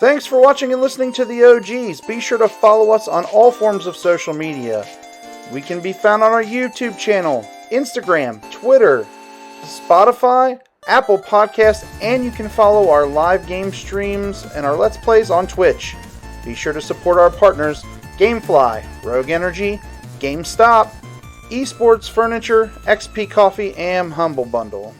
Thanks for watching and listening to the OGs. Be sure to follow us on all forms of social media. We can be found on our YouTube channel, Instagram, Twitter, Spotify, Apple Podcasts, and you can follow our live game streams and our Let's Plays on Twitch. Be sure to support our partners, Gamefly, Rogue Energy, GameStop, Esports Furniture, XP Coffee, and Humble Bundle.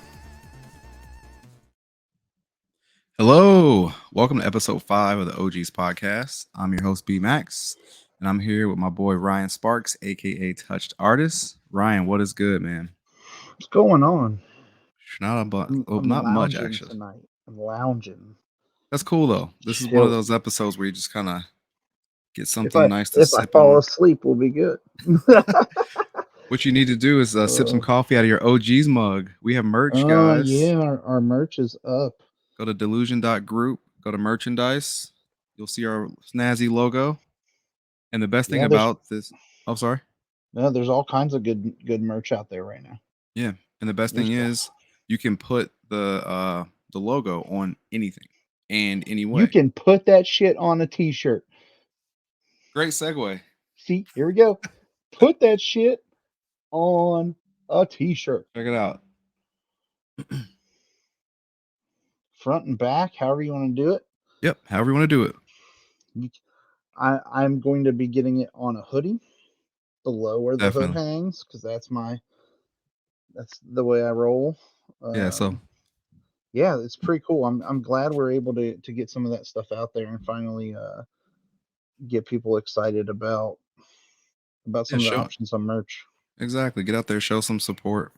Hello, welcome to episode 5 of the OGs podcast. I'm your host B Max, and I'm here with my boy Ryan Sparks, aka Touched Artist. Ryan, what is good, man? What's going on? Not much actually. Tonight. I'm lounging. That's cool though. This is one of those episodes where you just kind of get something nice to sip on. If I fall asleep, we'll be good. What you need to do is sip some coffee out of your OGs mug. We have merch, guys. Yeah, our merch is up. Go to delusion.group, go to merchandise. You'll see our snazzy logo. And the best thing about this... Oh, sorry. No, there's all kinds of good merch out there right now. Yeah, and the best thing is you can put the logo on anything and anyway. You can put that shit on a t-shirt. Great segue. See, here we go. Put that shit on a t-shirt. Check it out. Front and back, however you want to do it. Yep, however you want to do it. I'm going to be getting it on a hoodie below where the hood hangs, because that's the way I roll. Yeah, it's pretty cool. I'm glad we're able to get some of that stuff out there and finally get people excited about some of the options on merch. Exactly. Get out there, show some support.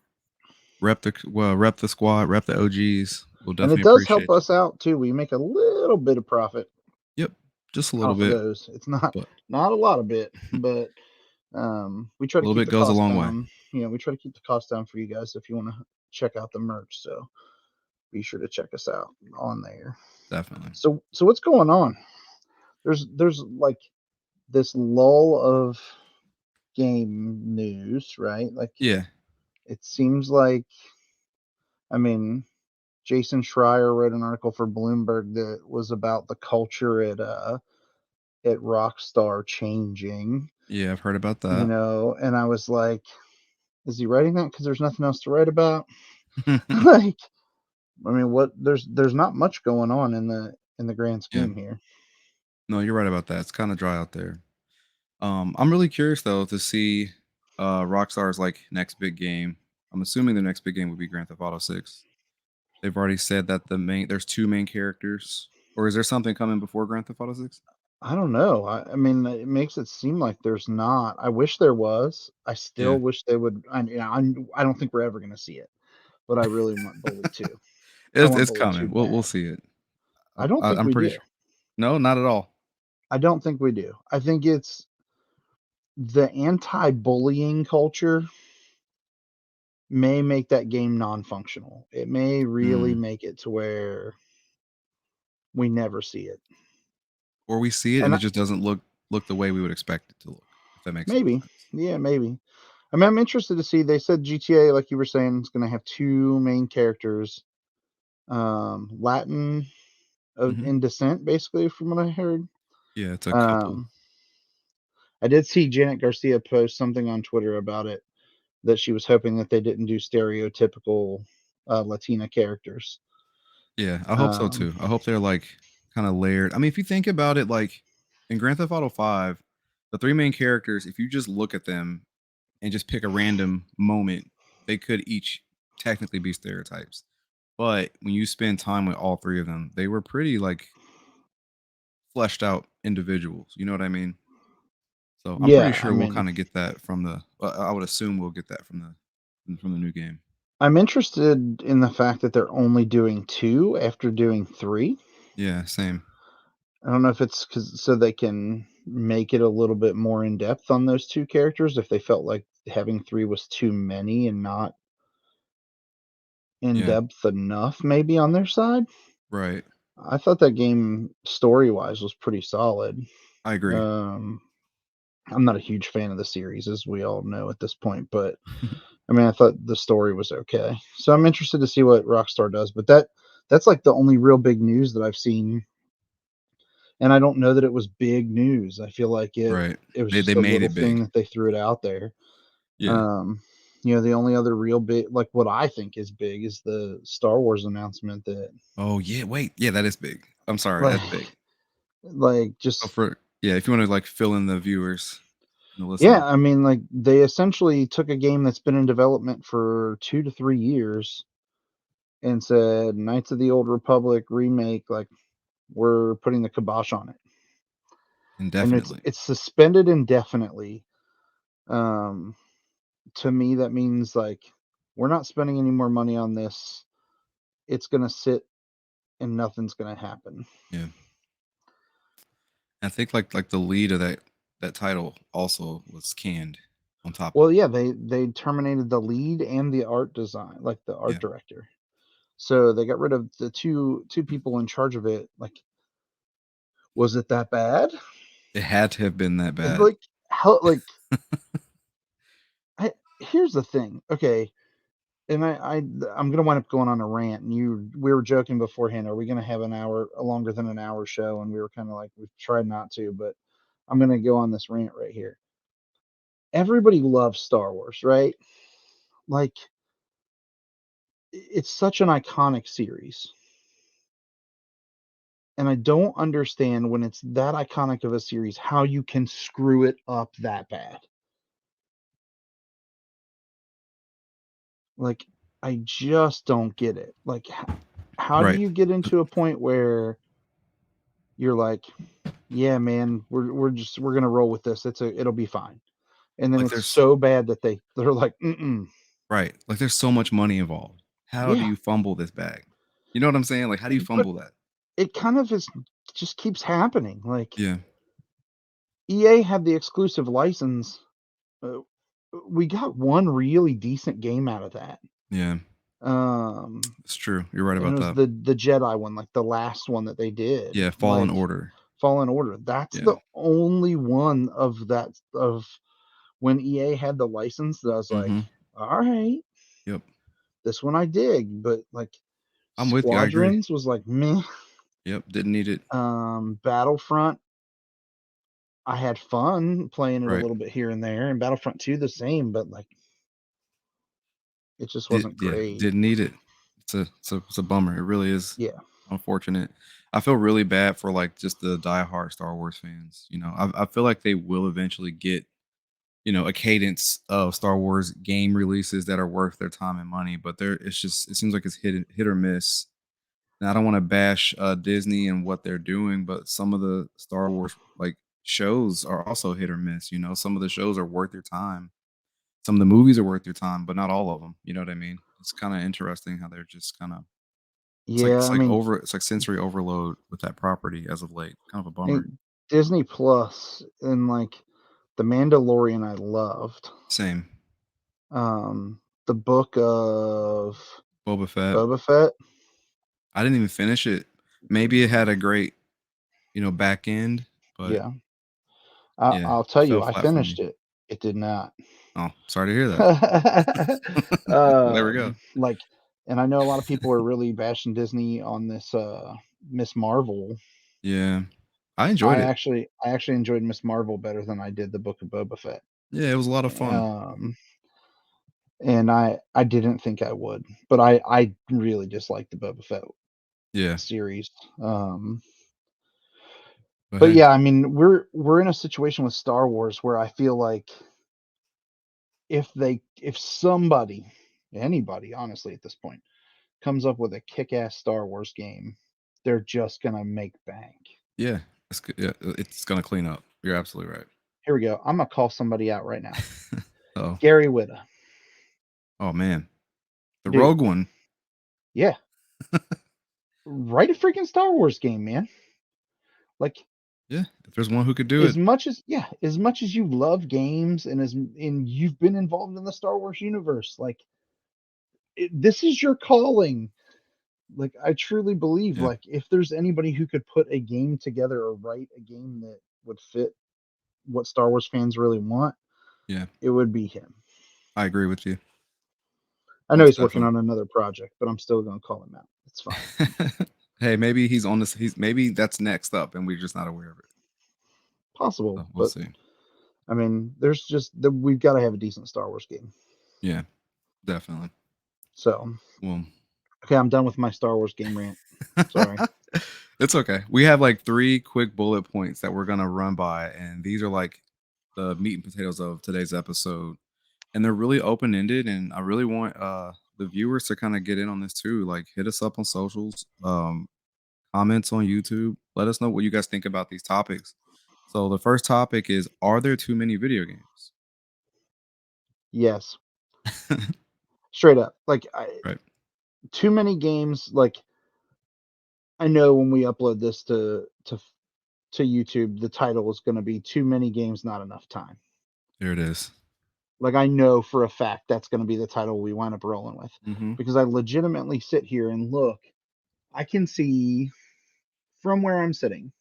Rep the squad, rep the OGs. We'll definitely and it does help us out too. We make a little bit of profit. Yep, just a little bit. It's not a lot of bit, but we try to keep the goes a long down. way. Yeah, we try to keep the cost down for you guys if you want to check out the merch. So be sure to check us out on there. Definitely. So what's going on? There's like this lull of game news, right? Like, yeah, it seems like, I mean, Jason Schreier wrote an article for Bloomberg that was about the culture at Rockstar changing. Yeah, I've heard about that. You know, and I was like, is he writing that because there's nothing else to write about? Like, I mean, what? There's not much going on in the grand scheme here. No, you're right about that. It's kind of dry out there. I'm really curious though to see Rockstar's like next big game. I'm assuming the next big game would be Grand Theft Auto 6. They've already said that there's 2 main characters, or is there something coming before Grand Theft Auto 6? I don't know. I mean, it makes it seem like there's not. I wish there was. I still wish they would. I don't think we're ever going to see it, but I really want Bully 2. It's coming. We'll see it. I don't think I'm we pretty do. sure. No, not at all. I don't think we do. I think it's the anti-bullying culture may make that game non-functional. It may really make it to where we never see it. Or we see it and it just doesn't look the way we would expect it to look. If that makes sense. Yeah, maybe. I mean, I'm interested to see. They said GTA, like you were saying, is going to have 2 main characters. Latin in descent, basically, from what I heard. Yeah, it's a couple. I did see Janet Garcia post something on Twitter about it, that she was hoping that they didn't do stereotypical Latina characters. Yeah, I hope so too. I hope they're like kind of layered. I mean, if you think about it, like in Grand Theft Auto 5, the 3 main characters, if you just look at them and just pick a random moment, they could each technically be stereotypes. But when you spend time with all 3 of them, they were pretty like fleshed out individuals. You know what I mean? So I'm pretty sure we'll kind of get that from the. I would assume we'll get that from the new game. I'm interested in the fact that they're only doing 2 after doing 3. Yeah, same. I don't know if it's so they can make it a little bit more in depth on those 2 characters. If they felt like having 3 was too many and not in depth enough, maybe on their side. Right. I thought that game story wise was pretty solid. I agree. I'm not a huge fan of the series, as we all know at this point, but I mean, I thought the story was okay. So I'm interested to see what Rockstar does, but that's like the only real big news that I've seen And I don't know that it was big news. I feel like it Right. was They just a made little it big. thing that they threw it out there. Yeah. The only other real big, like what I think is big, is the Star Wars announcement that, Oh yeah. Wait. Yeah, that is big. I'm sorry. like, That's big. So just if you want to like fill in the viewers and the yeah. listeners. I mean, like they essentially took a game that's been in development for 2 to 3 years and said Knights of the Old Republic remake, like we're putting the kibosh on it, and it's Indefinitely. it's suspended indefinitely. Um, to me, that means like we're not spending any more money on this. It's gonna sit and nothing's gonna happen. Yeah. I think like the lead of that title also was canned on top of Well, it. yeah, they terminated the lead and the art design, like the art Yeah. director. So they got rid of the two people in charge of it. Like, was it that bad? It had to have been that bad. Like, how? Like, here's the thing. Okay, and I'm gonna wind up going on a rant. And we were joking beforehand. Are we gonna have a longer than an hour show? And we were kind of like, we've tried not to, but I'm gonna go on this rant right here. Everybody loves Star Wars, right? Like, it's such an iconic series. And I don't understand, when it's that iconic of a series, how you can screw it up that bad. Like, I just don't get it. Like, how do Right. you get into a point where you're like, yeah, man, we're gonna roll with this. It'll be fine. And then Like it's there's so bad that they're like, mm-mm. right. Like there's so much money involved. How do Yeah. you fumble this bag? You know what I'm saying? Like how do you But fumble that? it kind of just keeps happening. Like, Yeah. EA had the exclusive license. uh, we got one really decent game out of that. Yeah. Um, It's true. You're right and it about was that. the Jedi one, like the last one that they did, Yeah, Fallen like Order. Fallen Order. That's Yeah. the only one of that, of when EA had the license, that I was like, Mhm. all right, Yep. this one I dig, but like I'm with you. I agree. Squadrons was like meh. Yep. Didn't need it. Battlefront, I had fun playing it a Right. little bit here and there, and Battlefront 2 the same, but like it just wasn't great. Didn't need it. It's a bummer. It really is Yeah. unfortunate. I feel really bad for like just the diehard Star Wars fans. I feel like they will eventually get a cadence of Star Wars game releases that are worth their time and money. But it seems like it's hit or miss. And I don't want to bash Disney and what they're doing, but some of the Star Wars like shows are also hit or miss. Some of the shows are worth your time. Some of the movies are worth your time, but not all of them. You know what I mean? It's kind of interesting how they're just kind of Yeah, I mean, it's like sensory overload with that property as of late. Kind of a I bummer. mean, Disney Plus and like The Mandalorian I loved. Same. The book of Boba Fett. Boba Fett. I didn't even finish it. Maybe it had a great, back end, but Yeah. yeah, I'll it tell fell you, I flat for finished me. it. It did not. Oh, sorry to hear that. There we go. Like, and I know a lot of people are really bashing Disney on this Miss Marvel. Yeah. I enjoyed it. I actually enjoyed Miss Marvel better than I did the Book of Boba Fett. Yeah, it was a lot of fun. Um, and I didn't think I would, but I really disliked the Boba Fett Yeah. series. Um, But but hey, yeah, I mean, we're in a situation with Star Wars where I feel like if somebody, anybody, honestly, at this point, comes up with a kick-ass Star Wars game, they're just gonna make bank. yeah, it's good. Yeah, it's gonna clean up. You're absolutely right. Here we go. I'm gonna call somebody out right now. Oh, Gary Whitta, oh man, the dude. Rogue One. Yeah, write a freaking Star Wars game, man. Like, Yeah, if there's one who could do it, as much as you love games and you've been involved in the Star Wars universe, like this is your calling. Like, I truly believe, yeah, like, if there's anybody who could put a game together or write a game that would fit what Star Wars fans really want, yeah, it would be him. I agree with you, I know most he's working definitely. on another project, but I'm still going to call him out. It's fine. Hey, maybe he's on this. Maybe that's next up, and we're just not aware of it. Possible, So we'll but see. I mean, we've got to have a decent Star Wars game. Yeah, definitely. So, Well, okay, I'm done with my Star Wars game rant. Sorry. It's okay. We have like 3 quick bullet points that we're gonna run by, and these are like the meat and potatoes of today's episode. And they're really open ended, and I really want the viewers to kind of get in on this too. Like, hit us up on socials, comments on YouTube. Let us know what you guys think about these topics. So the first topic is: are there too many video games? Yes, straight up. Like, Right. too many games. Like, I know when we upload this to YouTube, the title is going to be "Too Many Games, Not Enough Time." There it is. Like, I know for a fact that's going to be the title we wind up rolling with, Mm-hmm. because I legitimately sit here and look. I can see from where I'm sitting,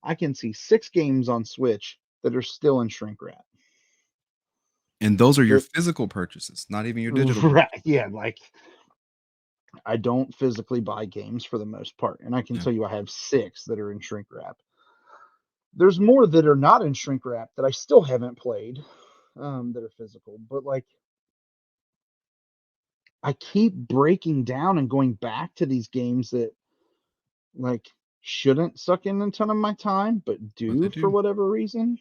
I can see 6 games on Switch that are still in shrink wrap. And those are your That physical purchases, not even your digital right, purchases. yeah, like I don't physically buy games for the most part, and I can Yeah. tell you I have 6 that are in shrink wrap. There's more that are not in shrink wrap that I still haven't played, that are physical, but like I keep breaking down and going back to these games that like shouldn't suck in a ton of my time, but But they do for do. whatever reason.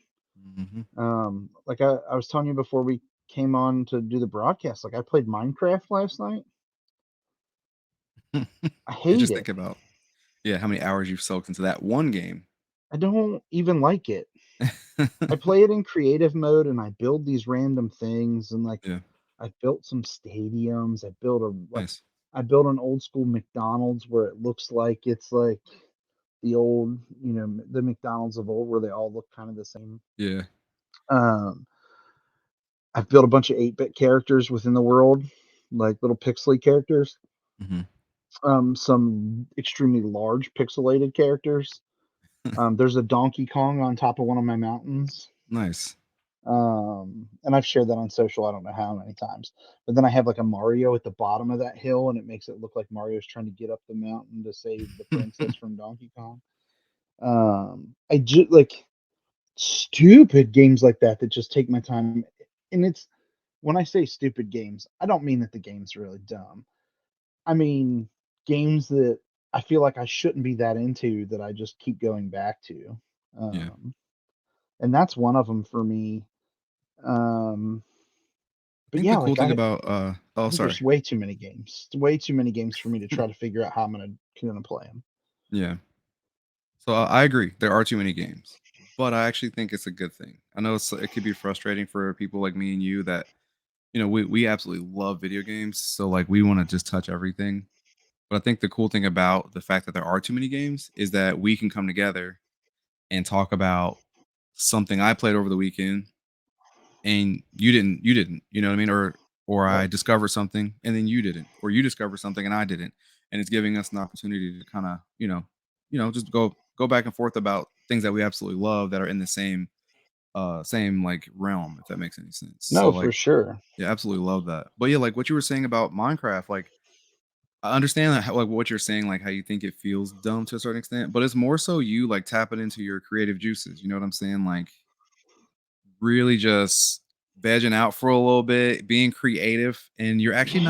Mm-hmm. Like I was telling you before we came on to do the broadcast, like I played Minecraft last night. I Yeah, hate just it. think about how many hours you've soaked into that one game. I don't even like it. I play it in creative mode and I build these random things and like Yeah, I built some stadiums. I built nice. I built an old school McDonald's where it looks like it's like the old, the McDonald's of old where they all look kind of the same. Yeah. Um, I've built a bunch of 8-bit characters within the world, like little pixely characters. Mm-hmm. Some extremely large pixelated characters. There's a Donkey Kong on top of one of my mountains. Nice. And I've shared that on social, I don't know how many times. But then I have like a Mario at the bottom of that hill, and it makes it look like Mario's trying to get up the mountain to save the princess from Donkey Kong. I just like stupid games like that that just take my time. And it's when I say stupid games, I don't mean that the game's really dumb. I mean games that I feel like I shouldn't be that into that I just keep going back to. Yeah. And that's one of them for me. Um, I but think the yeah, cool like thing I about I oh, think sorry. there's way too many games. Way too many games for me to try to figure out how I'm gonna play them. Yeah. So I agree. There are too many games, but I actually think it's a good thing. I know it could be frustrating for people like me and you that we absolutely love video games, so like we want to just touch everything. But I think the cool thing about the fact that there are too many games is that we can come together and talk about something I played over the weekend and you didn't, you know what I mean? Or I Right. discovered something and then you didn't, or you discovered something and I didn't. And it's giving us an opportunity to kind of, just go back and forth about things that we absolutely love that are in the same like realm, if that makes any sense. No, So for like, sure. yeah, absolutely love that. But yeah, like what you were saying about Minecraft, like I understand that how, like what you're saying, like how you think it feels dumb to a certain extent, but it's more so you like tapping into your creative juices. You know what I'm saying? Like really just vegging out for a little bit, being creative, and Yeah. you're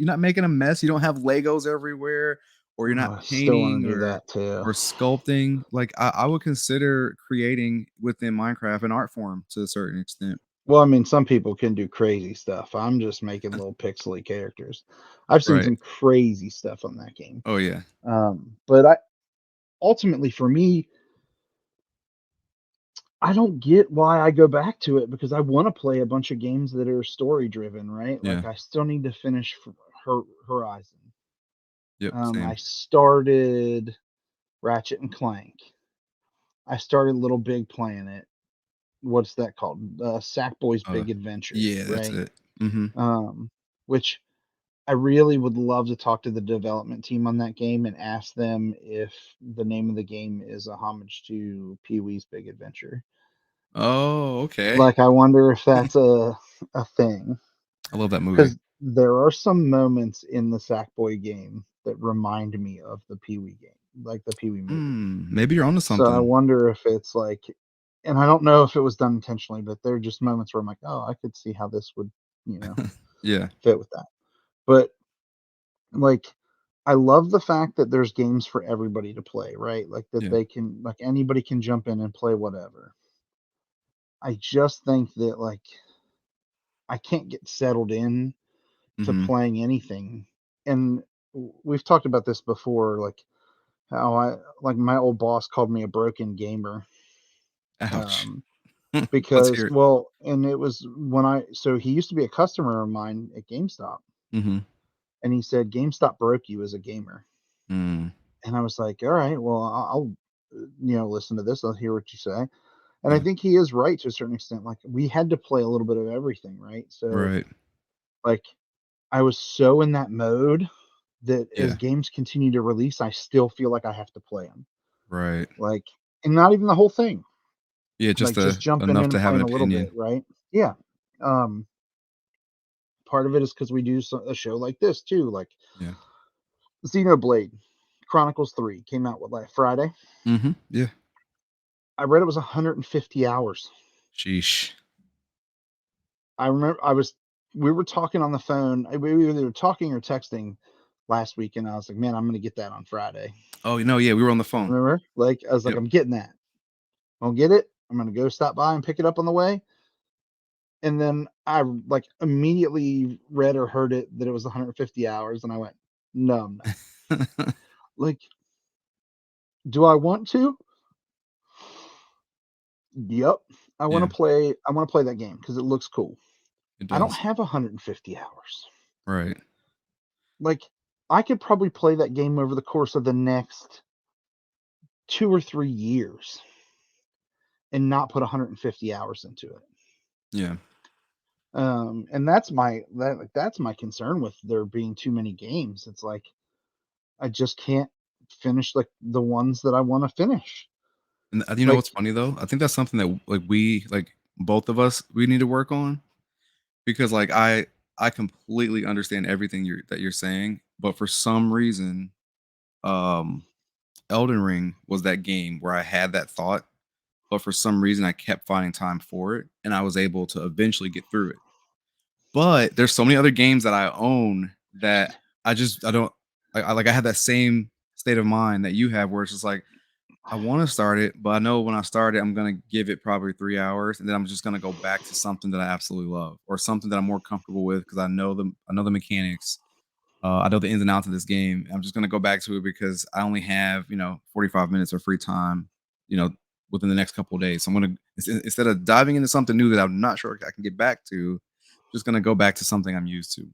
not making a mess. You don't have Legos everywhere, or you're Oh, not I still want painting to do that too. or sculpting. Like I would consider creating within Minecraft an art form to a certain extent. Well, I mean, some people can do crazy stuff. I'm just making little pixely characters. I've seen Right. some crazy stuff on that game. Oh yeah. But I ultimately for me, I don't get why I go back to it because I want to play a bunch of games that are story driven, right? Yeah. Like I still need to finish Horizon. Yep. I Same. started Ratchet and Clank. I started Little Big Planet. What's that called? Sackboy's Uh Big Adventure, yeah, that's right? it. Mm-hmm. Which I really would love to talk to the development team on that game and ask them if the name of the game is a homage to Pee Wee's Big Adventure. Oh, okay. Like, I wonder if that's a thing I love that movie. because there are some moments in the Sackboy game. that remind me of the Pee-wee game, like the Pee-wee movie. Maybe you're onto something. So I wonder if it's like, and I don't know if it was done intentionally, but there are just moments where I'm like, oh, I could see how this would, Yeah. fit with that. But like, I love the fact that there's games for everybody to play, right? Like that Yeah. they can, like anybody can jump in and play whatever. I just think that like I can't get settled in to playing anything. And we've talked about this before, like how like my old boss called me a broken gamer. Ouch. Let's Because hear it. well, and it was so he used to be a customer of mine at GameStop, and he said GameStop broke you as a gamer. And I was like, all right, well, I'll listen to this, I'll hear what you say. And I think he is right to a certain extent. Like we had to play a little bit of everything, right? So Right. like I was so in that mode that as Yeah. games continue to release, I still feel like I have to play them. Right. Like, and not even the whole thing. Yeah, Like just just jumping enough in to and have an playing a little bit, opinion. right? Yeah. Um, Part of it is because we do a show like this too. Like Yeah. Xenoblade Chronicles 3 came out with like Friday. Yeah. I read it was 150 hours. Sheesh. I remember we were talking on the phone. We were either talking or texting last week, and I was like, man, I'm going to get that on Friday. Oh, yeah, we were on the phone. Remember? Like, I was like, Yep. I'm getting that. I'll get it. I'm going to go stop by and pick it up on the way. And then I like immediately read or heard it that it was 150 hours. And I went, no, I'm not. Like, do I want to? Yep. I want Yeah, to play. I want to play that game because it looks cool. it I don't does. have 150 hours. Right. Like, I could probably play that game over the course of the next 2 or 3 years and not put 150 hours into it. Yeah. And that's that's my concern with there being too many games. It's like I just can't finish like the ones that I want to finish. And you know Like, what's funny though? I think that's something that like both of us we need to work on because like I completely understand everything you're saying, but for some reason, um, Elden Ring was that game where I had that thought, but for some reason I kept finding time for it, and I was able to eventually get through it. But there's so many other games that I own that I don't I had that same state of mind that you have where it's just like I want to start it, but I know when I start it, I'm gonna give it probably 3 hours, and then I'm just gonna go back to something that I absolutely love or something that I'm more comfortable with because I know the mechanics. I know the ins and outs of this game. I'm just gonna go back to it because I only have 45 minutes of free time, you know, within the next couple of days. So I'm gonna instead of diving into something new that I'm not sure I can get back to, just gonna go back to something I'm used to,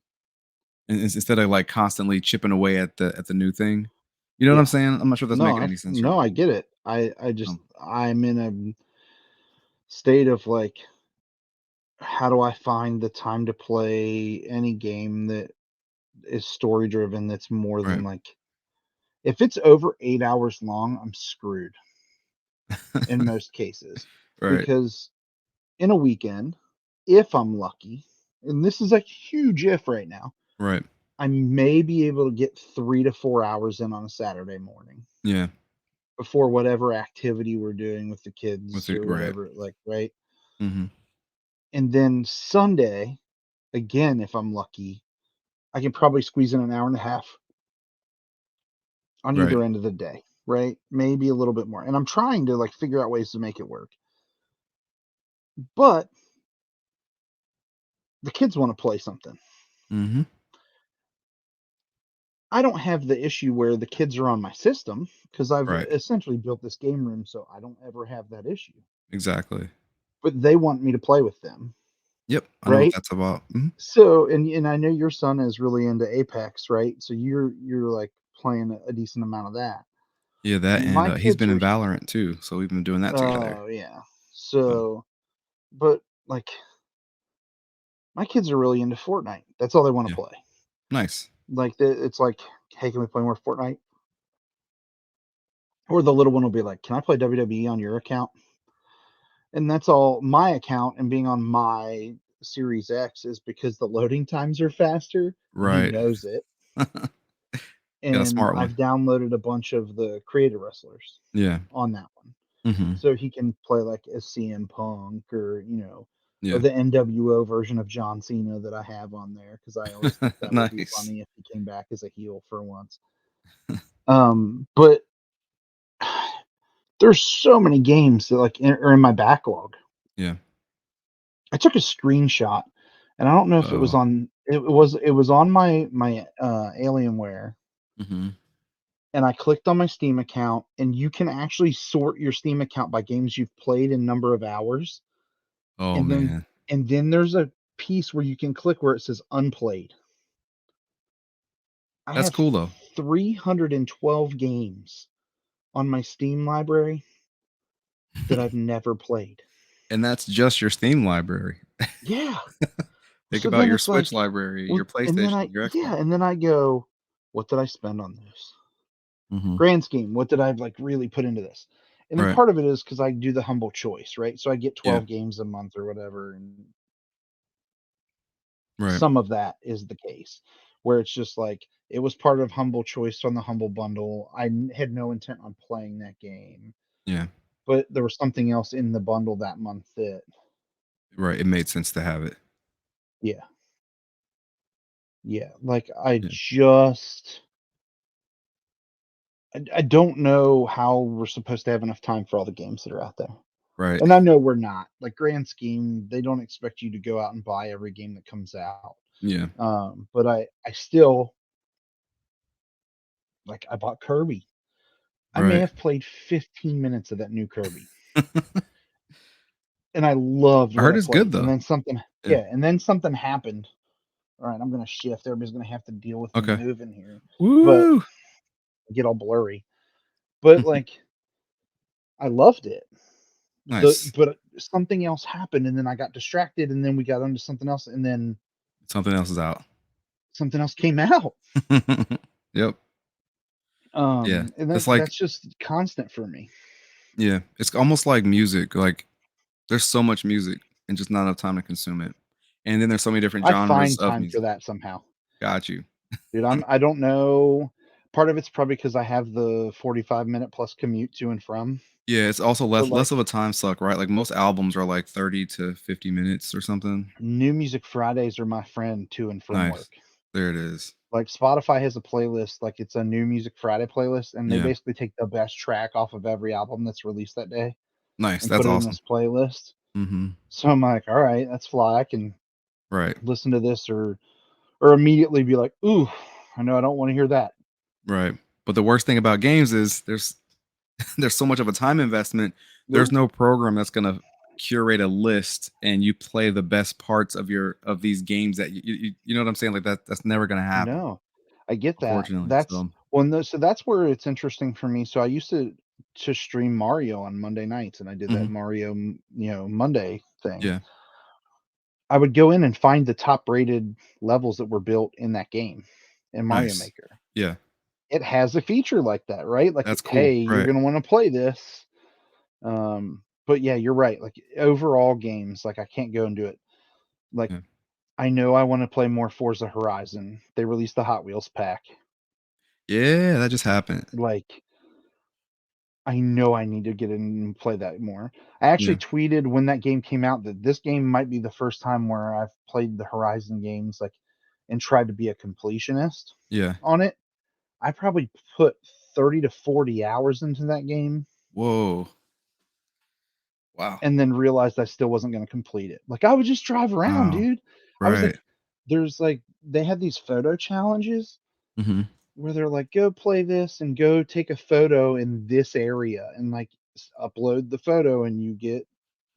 and instead of like constantly chipping away at the new thing. You know what I'm yeah, saying? I'm not sure if that's making any sense or no, not. I get it. I just Um, I'm in a state of like, how do I find the time to play any game that is story driven that's more than right, like, if it's over 8 hours long, I'm screwed in most cases. right, Because in a weekend, if I'm lucky, and this is a huge if right now, right. I may be able to get 3 to 4 hours in on a Saturday morning Yeah, before whatever activity we're doing with the with kids it, or right. whatever, like, right? Hmm. And then Sunday, again, if I'm lucky, I can probably squeeze in an hour and a half on Right. either end of the day, right? Maybe a little bit more. And I'm trying to like figure out ways to make it work. But the kids want to play something. Hmm. I don't have the issue where the kids are on my system because I've Right. essentially built this game room so I don't ever have that issue. Exactly. But they want me to play with them, Yep. I know what right? that's about. Mhm. So, and I know your son is really into Apex, right? So you're like playing a decent amount of that. Yeah, that and My he's kids been in are, Valorant too, so we've been doing that together. oh yeah. So So, but like my kids are really into Fortnite. That's all they want to yeah, play. nice. Like it's like, hey, can we play more Fortnite? Or the little one will be like, can I play WWE on your account? And that's all my account, and being on my Series X is because the loading times are faster, and he Right. knows it. Yeah, and smart one. I've downloaded a bunch of the creator wrestlers Yeah. on that one. Mhm. So he can play like as CM Punk or, or Yeah. the NWO version of John Cena that I have on there because I always think that would be Nice. funny if he came back as a heel for once. But there's so many games that are in my backlog. Yeah. I took a screenshot, and I don't know if it was Oh. on. It was on my Alienware, Mhm. and I clicked on my Steam account, and you can actually sort your Steam account by games you've played in number of hours, Oh, and then man. and then there's a piece where you can click where it says unplayed. I That's have cool, though. 312 games on my Steam library that I've never played. And that's just your Steam library. Yeah. Think So about then your it's like, Switch library, well, your PlayStation, your Xbox. and then I go, what did I spend on this? Mhm. Grand scheme, what did I really put into this? And then Right. part of it is because I do the humble choice, right? So I get Yeah. 12 games a month or whatever, and Right. some of that is the case where it's just like it was part of humble choice on the humble bundle. Had no intent on playing that game, Yeah. but there was something else in the bundle that month that, Right. It made sense to have it. yeah, yeah. Like I Yeah. just, I don't know how we're supposed to have enough time for all the games that are out there. Right. And I know we're not. Like grand scheme, they don't expect you to go out and buy every game that comes out. Yeah. But I still like I bought Kirby. I may Right. have played 15 minutes of that new Kirby, and I loved I what heard I it's good, played. And though. then something, Yeah. yeah, and then something happened. All right, I'm gonna shift. Everybody's gonna have to deal with me Okay. moving here, but Woo! get all blurry. But like I loved it. Nice. But something else happened, and then I got distracted, and then we got onto something else, and then Something else is out. something else came out. Yep. Yeah. And It's like that's just constant for me. yeah, it's almost like music, like, there's so much music and just not enough time to consume it. And then there's so many different I genres find of time for music. that somehow. Got you. Dude, I don't know. Part of it's probably because I have the 45-minute plus commute to and from. Yeah, it's also But less like of a time suck, right? Like, most albums are, like, 30 to 50 minutes or something. New Music Fridays are my friend to and from Nice. work. There it is. Like Spotify has a playlist, like it's a New Music Friday playlist, and they Yeah. basically take the best track off of every album that's released that day Nice, and that's put it in awesome. this playlist. Mhm. So I'm like, all right, that's fly. I can Right. listen to this or immediately be like, ooh, I know I don't want to hear that. Right. But the worst thing about games is there's so much of a time investment. There's Nope. no program that's gonna curate a list and you play the best parts of these games that you know what I'm saying? Like that's never gonna happen, No, I get that. unfortunately. That's So well, no, so that's where it's interesting for me. So I used to stream Mario on Monday nights, and I did that mhm. Mario, Monday thing. Yeah. I would go in and find the top rated levels that were built in that game in Mario Nice. Maker. Yeah. It has a feature like that, right? Like, That's cool. hey, you're Right. gonna want to play this. But yeah, you're right. Like overall games, like I can't go and do it. Like Yeah. I know I want to play more Forza Horizon. They released the Hot Wheels pack. Yeah, that just happened. Like I know I need to get in and play that more. I actually Yeah. tweeted when that game came out that this game might be the first time where I've played the Horizon games like and tried to be a completionist Yeah. on it. I probably put 30 to 40 hours into that game Whoa. Wow. and then realized I still wasn't going to complete it. Like I would just drive around, Wow. dude. I was like Right. there's like they had these photo challenges Mhm. where they're like go play this and go take a photo in this area and like upload the photo and you get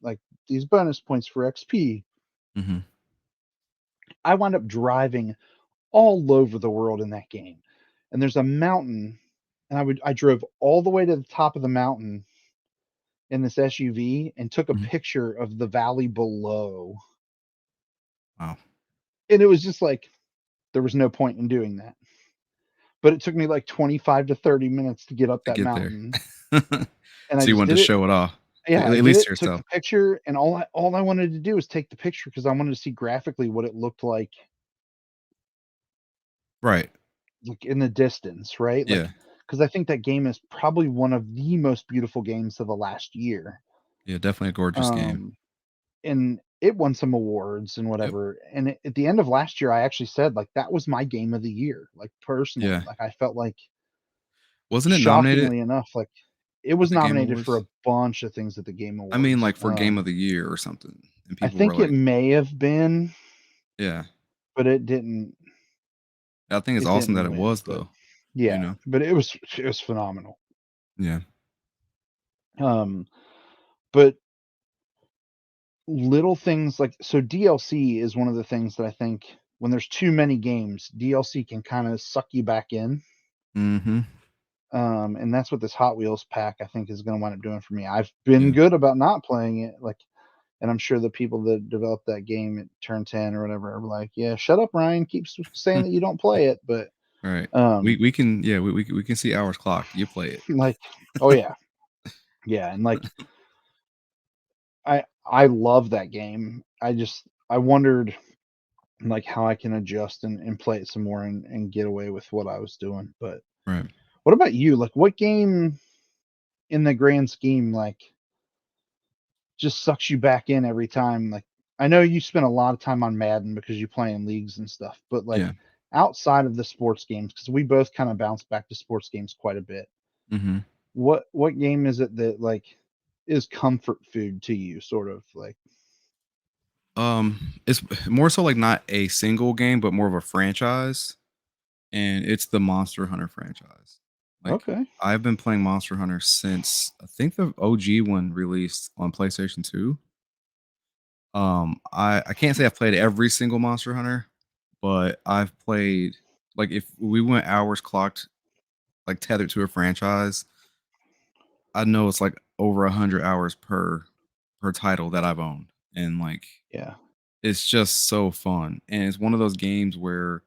like these bonus points for XP. Mhm. I wound up driving all over the world in that game. And there's a mountain and I drove all the way to the top of the mountain in this SUV and took a Mhm. picture of the valley below. Wow. And it was just like there was no point in doing that. But it took me like 25 to 30 minutes to get up To that get there. mountain and I So you just wanted did to it. show it off, Yeah, I at did least to it, took yourself. the picture, and all I wanted to do was take the picture because I wanted to see graphically what it looked like, Right. like in the distance, right? Yeah. Like, because I think that game is probably one of the most beautiful games of the last year. Yeah, definitely a gorgeous game. Um, and it won some awards and Yep. whatever. And at the end of last year, I actually said like that was my game of the year, like personally. Yeah. Like I felt like, Wasn't it nominated shockingly enough, like it at was the Game nominated for Awards? a bunch of things at the Game I mean, Awards. like, for Game of the Year or something, and I people were think it like, may have been, yeah. but it didn't. I think it's It awesome that didn't it win. was, But though, you yeah, know? but it was phenomenal. Yeah. Um, but little things like so DLC is one of the things that I think when there's too many games, DLC can kind of suck you back in. Mhm. And that's what this Hot Wheels pack I think is going to wind up doing for me. I've been Yeah. good about not playing it, like, and I'm sure the people that developed that game at Turn 10 or whatever are like, yeah, shut up, Ryan. Keep saying that you don't play it, but Right. um, We can yeah, we can see hours clocked. You play it. like, oh yeah, yeah, and like I love that game. I wondered like how I can adjust and play it some more and get away with what I was doing. But Right. what about you? Like, what game in the grand scheme like just sucks you back in every time? Like, I know you spend a lot of time on Madden because you play in leagues and stuff, but like Yeah. outside of the sports games, because we both kind of bounce back to sports games quite a bit. Mhm. What game is it that like is comfort food to you? Sort of like It's more so, like, not a single game, but more of a franchise, and it's the Monster Hunter franchise. Like, okay, I've been playing Monster Hunter since I think the OG one released on PlayStation 2. I can't say I've played every single Monster Hunter, but I've played like, if we went hours clocked, like, tethered to a franchise, I know it's, like, over 100 hours per title that I've owned, and, like, yeah. it's just so fun, and it's one of those games where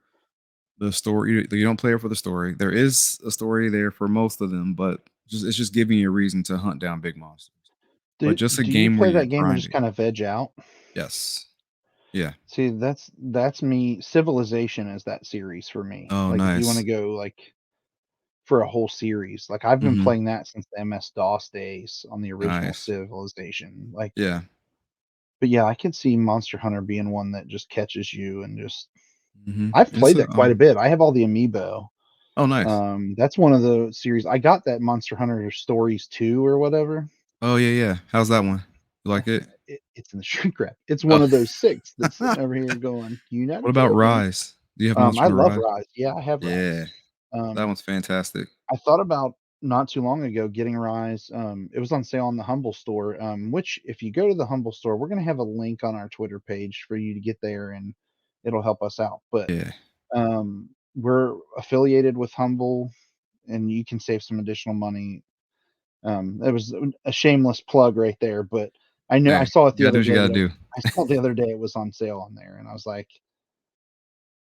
the story you don't play it for the story. There is a story there for most of them, but it's just giving you a reason to hunt down big monsters. But just a Do you game where play you're that game and just grinding. kind of veg out? Yes. Yeah. See, that's me. Civilization is that series for me. Oh, Like, if you want nice. to go like for a whole series, like I've been Mhm. playing that since the MS DOS days on the original Nice. Civilization. Like, Yeah. but yeah, I could see Monster Hunter being one that just catches you and just. Mhm. I've It's played a, that quite a bit. I have all the amiibo. oh, nice. That's one of the series I got that Monster Hunter Stories 2 or whatever. Oh, yeah, yeah. How's that one? You like it? It's in the shrink wrap. It's Oh. one of those 6 that's sitting over here going, "You not What about joking?" Rise? Do you have Monster I Hunter love Rise? Rise. Yeah, I have Yeah. Rise. That Um, one's fantastic. I thought about not too long ago getting Rise. It was on sale on the Humble Store, which if you go to the Humble Store, we're gonna have a link on our Twitter page for you to get there and it'll help us out. But Yeah. we're affiliated with Humble and you can save some additional money. It was a shameless plug right there, but I know I Hey, saw it you the gotta do other what you day gotta that do. I saw the other day it was on sale on there, and I was like,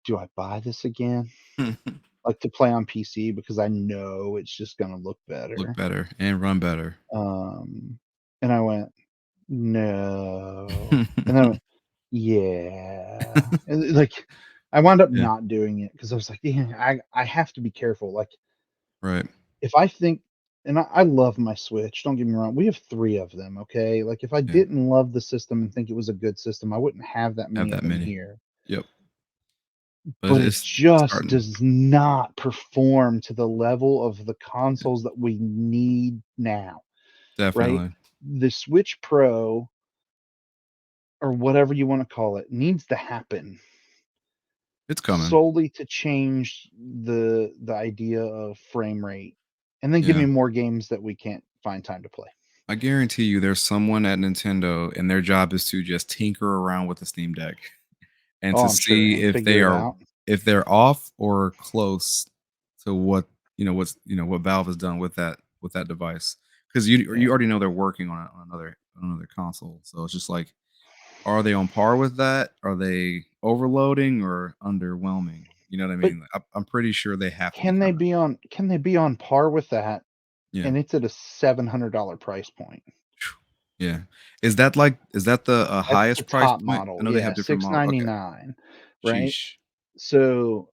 "Do I buy this again?" Like, to play on PC because I know it's just gonna look Look better. better and run better. Um, and I went, "No." And then I went, "Yeah." And, like, I wound up Yeah. not doing it because I was like, "Yeah, I have to be careful." Like, Right. if I think and I love my Switch, don't get me wrong, we have 3 of them, okay? Like, if I Yeah. didn't love the system and think it was a good system, I wouldn't have that Have many of that them many. here. Yep. But But it it's just starting. does not perform to the level of the consoles that we need now, right? Definitely. The Switch Pro, or whatever you wanna call it, needs to happen It's coming. solely to change the idea of frame rate, and then give Yeah. me more games that we can't find time to play. I guarantee you there's someone at Nintendo and their job is to just tinker around with the Steam Deck and Oh, to I'm sure, see and figure it out. if they're off or close to what what Valve has done with that device. Because you Yeah. already know they're working on on another console. So it's just like, are they on par with that? Are they overloading or underwhelming? You know what I But mean? I'm pretty sure they have to be coming. can they be on par with that, Yeah. and it's at a $700 price point? Yeah. Is that the, That's the highest price top point? I model, know they have yeah, different models. Okay. 699, right? Sheesh. So,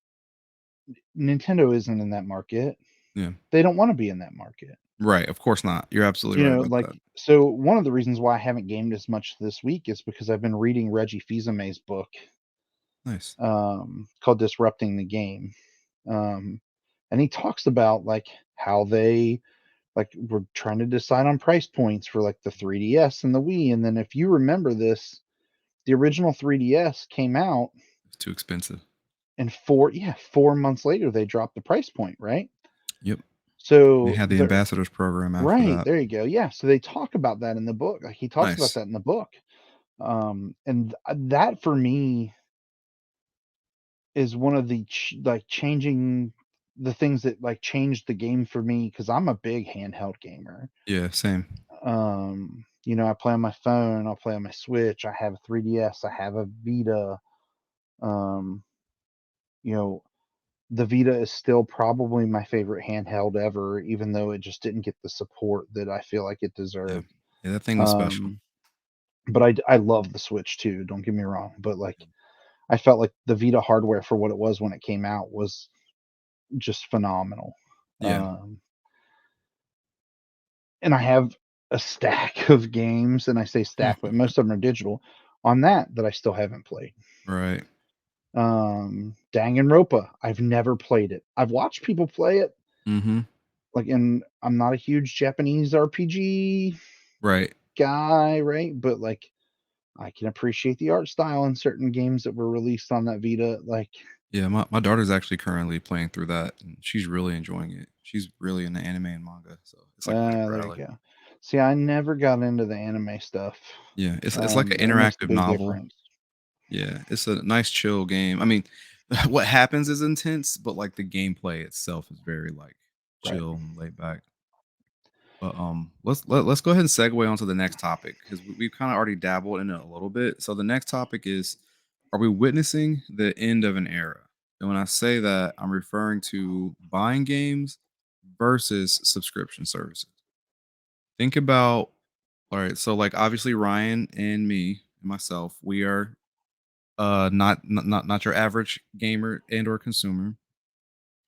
Nintendo isn't in that market. Yeah. They don't want to be in that market. Right. Of course not. You're absolutely right about Like, that. so one of the reasons why I haven't gamed as much this week is because I've been reading Reggie Fils-Aimé's book, Nice. called Disrupting the Game. And he talks about like how they were trying to decide on price points for like the 3DS and the Wii. And then if you remember this, the original 3DS came out, It's too expensive. and 4 months later they dropped the price point, right? Yep. They So had the they're ambassadors program after right that. there. You go. Yeah. So they talk about that in the book. Like he talks about Nice. that in the book. And that for me is one of the changing the things that like changed the game for me because I'm a big handheld gamer. Yeah. Same. I play on my phone, I'll play on my Switch, I have a 3DS, I have a Vita. Um, you know, the Vita is still probably my favorite handheld ever, even though it just didn't get the support that I feel like it Yeah. deserved. Yeah. That thing was special. Um, but I love the Switch too, don't get me wrong. But like I felt like the Vita hardware for what it was when it came out was just phenomenal. Yeah. Um, and I have a stack of games, and I say stack, but most of them are digital on that I still haven't played. Right. Danganronpa, I've never played it. I've watched people play it, Mm-hmm. and I'm not a huge Japanese RPG Right. guy, right? But like, I can appreciate the art style in certain games that were released on that Vita. Like, Yeah. My daughter's actually currently playing through that, and she's really enjoying it. She's really into anime and manga, so it's like right up her there you alley. go. See, I never got into the anime stuff. Yeah. It's like an And it makes a interactive big novel. difference, Yeah. It's a nice chill game. I mean, what happens is intense, but like the gameplay itself is very like right? chill and laid back. But let's go ahead and segue onto the next topic because we've kind of already dabbled in it a little bit. So the next topic is: are we witnessing the end of an era? And when I say that, I'm referring to buying games versus subscription services. Think about all right. So like obviously Ryan and me and myself, we are not your average gamer and or consumer,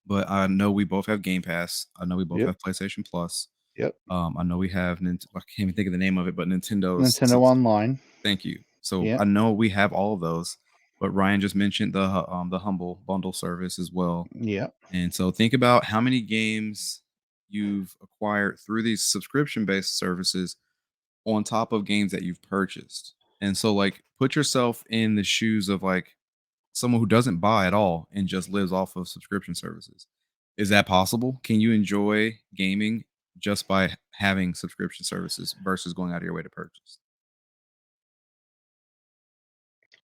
but I know we both have Game Pass. I know we both Yep, have PlayStation Plus. yep. I know we have I can't even think of the name of it, but Nintendo's Nintendo Online. thank you. So Yep, I know we have all of those, but Ryan just mentioned the Humble Bundle service as well. yep. And so think about how many games you've acquired through these subscription-based services on top of games that you've purchased. And so like put yourself in the shoes of like someone who doesn't buy at all and just lives off of subscription services. Is that possible? Can you enjoy gaming just by having subscription services versus going out of your way to purchase?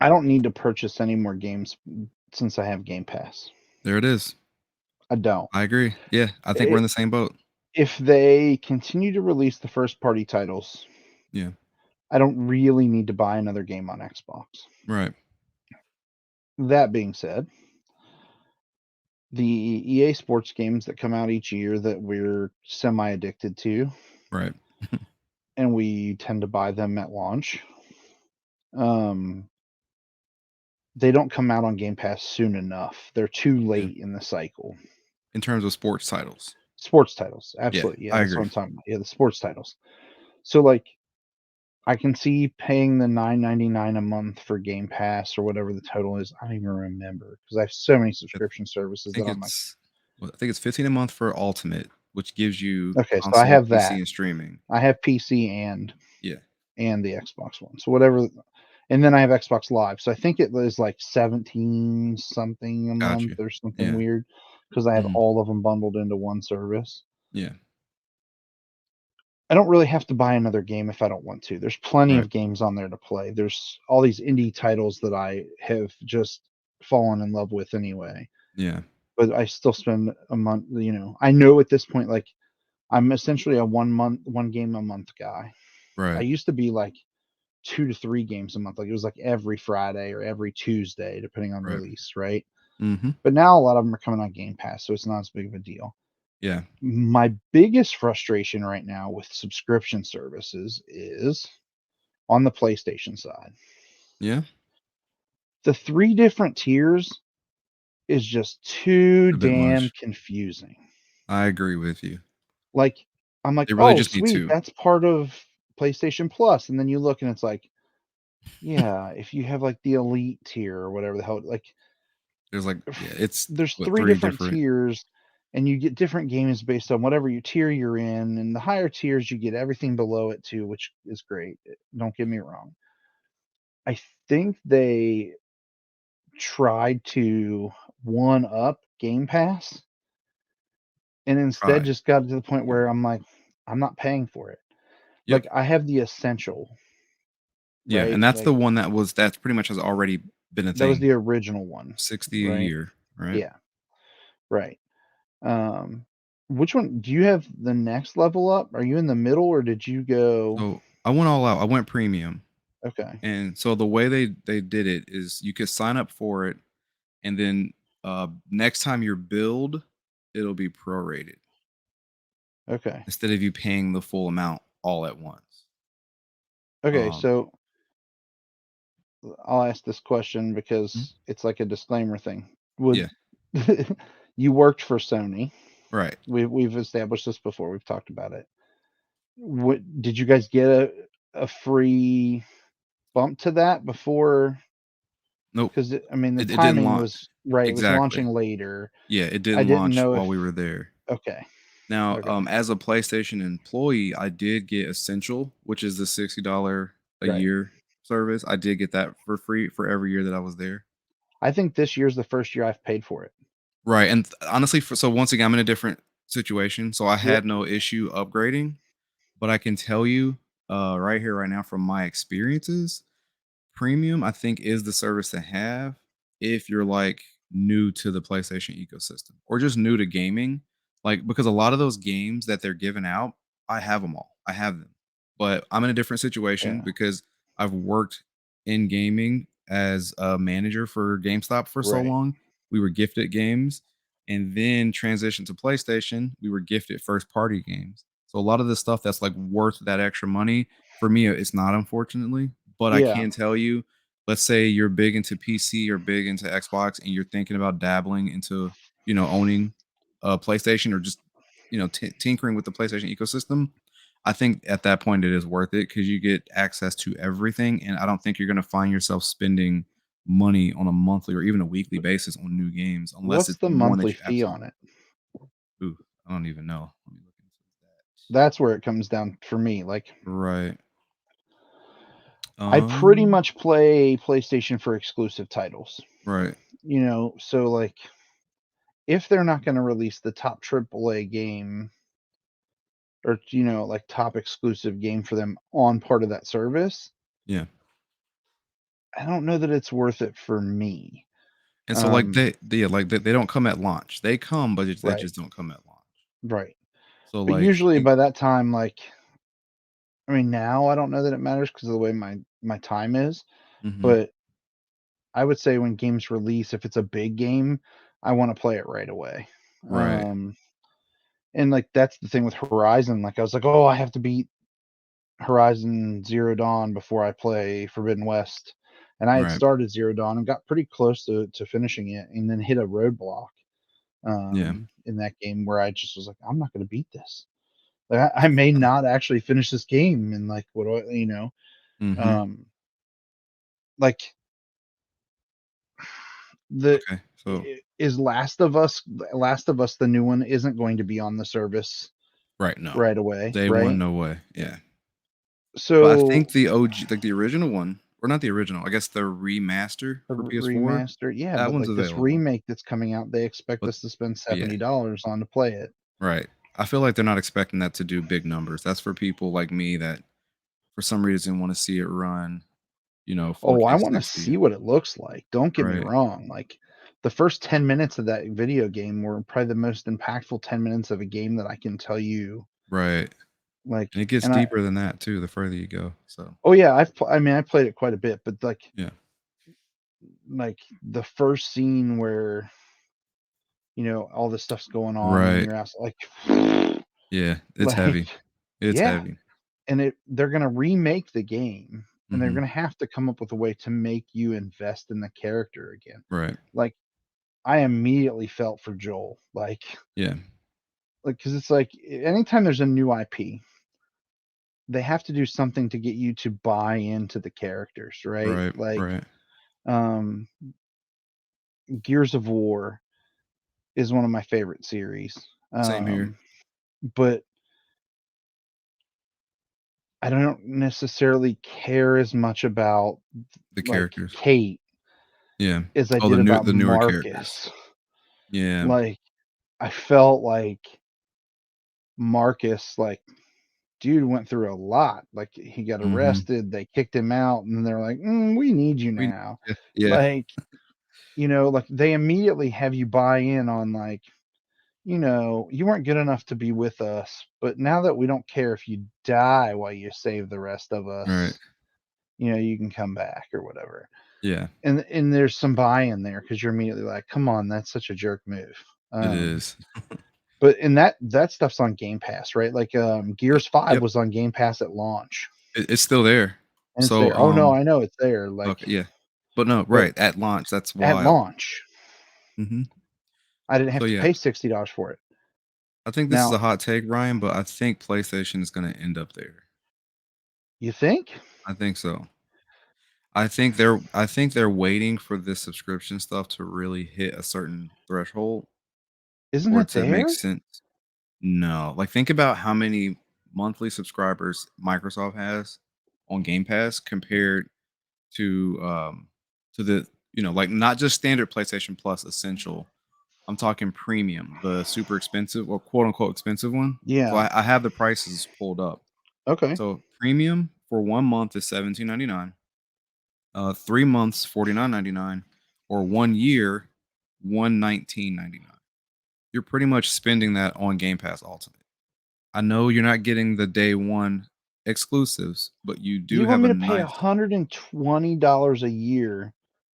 I don't need to purchase any more games since I have Game Pass. There it is. I don't. I agree. Yeah, I think we're in I the same boat. If they continue to release the first party titles, Yeah, I don't really need to buy another game on Xbox. right, That being said, the EA Sports games that come out each year that we're semi addicted to, right. and we tend to buy them at launch, um, they don't come out on Game Pass soon enough. They're too Yeah, late in the cycle. in terms of sports titles. Sports titles, Yeah, absolutely. Yeah, I that's what agree. I'm talking about. Yeah, the sports titles. So like I can see paying the 9.99 a month for Game Pass or whatever the total is. I don't even remember because I have so many I subscription services that think I'm like, it's I think it's 15 a month for Ultimate, which gives you okay, so I console, have PC, that. and streaming. I have PC Yeah, and the Xbox One. So whatever, and then I have Xbox Live. So I think it was like 17 something a got month you. or something Yeah, weird because I have mhm, all of them bundled into one service. yeah, I don't really have to buy another game if I don't want to. There's plenty right. of games on there to play. There's all these indie titles that I have just fallen in love with anyway. Yeah, But I still spend a month, I know at this point, like I'm essentially a 1 game a month guy. I right. used to be like 2 to 3 games a month. Like it was like every Friday or every Tuesday, depending on Right. release, right? Mhm. But now a lot of them are coming on Game Pass, so it's not as big of a deal. Yeah. My biggest frustration right now with subscription services is on the PlayStation side. Yeah. The 3 different tiers is just too a bit damn much. confusing. I agree with you. Like, I'm like, They really oh, just need sweet, to. that's part of PlayStation Plus. And then you look and it's like, yeah, if you have like the elite tier or whatever the hell, like, There's like, yeah, it's there's what, 3 3 different different. tiers and you get different games based on whatever tier you're in. And the higher tiers, you get everything below it too, which is great. Don't get me wrong. I think they tried to one up Game Pass and instead Try. just got to the point where I'm like, I'm not paying for it. Yep. Like I have the essential, Yeah, right? and that's Like the one that's pretty much has already been a that was thing. the original one, 60 a right? year, right? Yeah, right. Um, which one do you have the next level up? Are you in the middle or did you go? So I went all out. I went premium. Okay, And so the way they did it is you could sign up for it, and then next time you're billed, it'll be prorated okay, instead of you paying the full amount all at once. okay. Um, So I'll ask this question mhm. because it's like a disclaimer thing. Would Yeah, you worked for Sony? right. We've established this before. We've talked about it. What did you guys get a free bump to that before? Nope. Because I mean, the It didn't timing launch was right. It was exactly. launching later. Yeah, it I didn't didn't launch know if while we were there. okay, Now, okay, as a PlayStation employee, I did get Essential, which is the $60 a right. year service. I did get that for free for every year that I was there. I think this year's the first year I've paid for it. Right, and honestly, so once again, I'm in a different situation, so I Yep. had no issue upgrading, but I can tell you, right here, right now, from my experiences, premium, I think, is the service to have if you're like new to the PlayStation ecosystem or just new to gaming. Like, because a lot of those games that they're giving out, I have them all. I have them. But I'm in a different situation Yeah. because I've worked in gaming as a manager for GameStop for so Right. long. We were gifted games and then transitioned to PlayStation. We were gifted first party games. So a lot of the stuff that's like worth that extra money for me, it's not, unfortunately. But I Yeah. can tell you, let's say you're big into PC or big into Xbox and you're thinking about dabbling into, owning a PlayStation or just, tinkering with the PlayStation ecosystem. I think at that point it is worth it because you get access to everything. And I don't think you're going to find yourself spending money on a monthly or even a weekly basis on new games unless What's it's the one monthly that you fee on absolutely. it? Ooh, I don't even know. Let me look into That's where it comes down for me. Like that. Right. I pretty Um. much play PlayStation for exclusive titles. Right. So like if they're not going to release the top AAA game or like top exclusive game for them on part of that service, Yeah. I don't know that it's worth it for me. And so like Um, they don't come at launch. They come, but they right, just don't come at launch. right. So But like usually by that time, like I mean, now I don't know that it matters because of the way my time is. mhm, But I would say when games release, if it's a big game, I want to play it right away. right, And like that's the thing with Horizon. Like I was like, oh, I have to beat Horizon Zero Dawn before I play Forbidden West. And I had right, started Zero Dawn and got pretty close to finishing it, and then hit a roadblock yeah, in that game where I just was like, I'm not going to beat this. Like, I may not actually finish this game, and like, what do mhm, um, like the okay, so is Last of Us the new one isn't going to be on the service right, no. right away, Day 1, right? no way, yeah. But I So think the OG, like the original one, or not the original, I guess the remaster a for PS4, remaster, yeah, that but one's like this available. remake that's coming out, they expect But us to spend but yeah, $70 on to play it. right. I feel like they're not expecting that to do big numbers. That's for people like me that for some reason wanna see it run, Oh, I 4K want to 60. see what it looks like. Don't get me Right, wrong. Like the first 10 minutes of that video game were probably the most impactful 10 minutes of a game that I can tell you. right. Like, And it gets and I, deeper than that too, the further you go, so, oh yeah, I mean, I played it quite a bit, but yeah. like the first scene where, all this stuff's going on and Right. you're asked like, Yeah, it's like, heavy. It's yeah. heavy. And they're going to remake the game and they're Mhm. going to have to come up with a way to make you invest in the character again. Right. Like, I immediately felt for Joel, Yeah. because it's like anytime there's a new IP, they have to do something to get you to buy into the characters, right? Right. Like, Right. um, Gears of War is one of my favorite series. Same here. But I don't necessarily care as much about The like characters. Kate Yeah. as I Oh, did about the newer characters. Marcus. Yeah. Like I felt like Marcus, like dude went through a lot. Like he got Mhm. arrested, they kicked him out, and they're like, "We need you We now." yeah. Like like they immediately have you buy in on like, you weren't good enough to be with us, but now that we don't care if you die while you save the rest of Right. us, you can come back or whatever. Yeah. And there's some buy-in there because you're immediately like, come on, that's such a jerk move. It Um, is. but and that stuff's on Game Pass, right? Like Gears 5 Yep. was on Game Pass at launch. It's still there. And it's So, there. Oh no, I know it's there. Like, okay, yeah. But no, but right, at launch, that's at wild. launch, Mhm. I didn't So, have to yeah, pay $60 for it. I think this is Now, a hot take, Ryan, but I think PlayStation is gonna end up there. you think? I think so. I think they're waiting for this subscription stuff to really hit a certain threshold Isn't for it it to make there? sense. No, like, think about how many monthly subscribers Microsoft has on Game Pass compared to the like, not just standard PlayStation Plus Essential. I'm talking premium, the super expensive or quote unquote expensive one. So Yeah. I have the prices pulled up. Okay. So premium for 1 month is 17.99, 3 months 49.99, or 1 year 119.99. You're pretty much spending that on Game Pass Ultimate. I know you're not getting the day one exclusives, but you do You want have me a to pay nice. $120 a year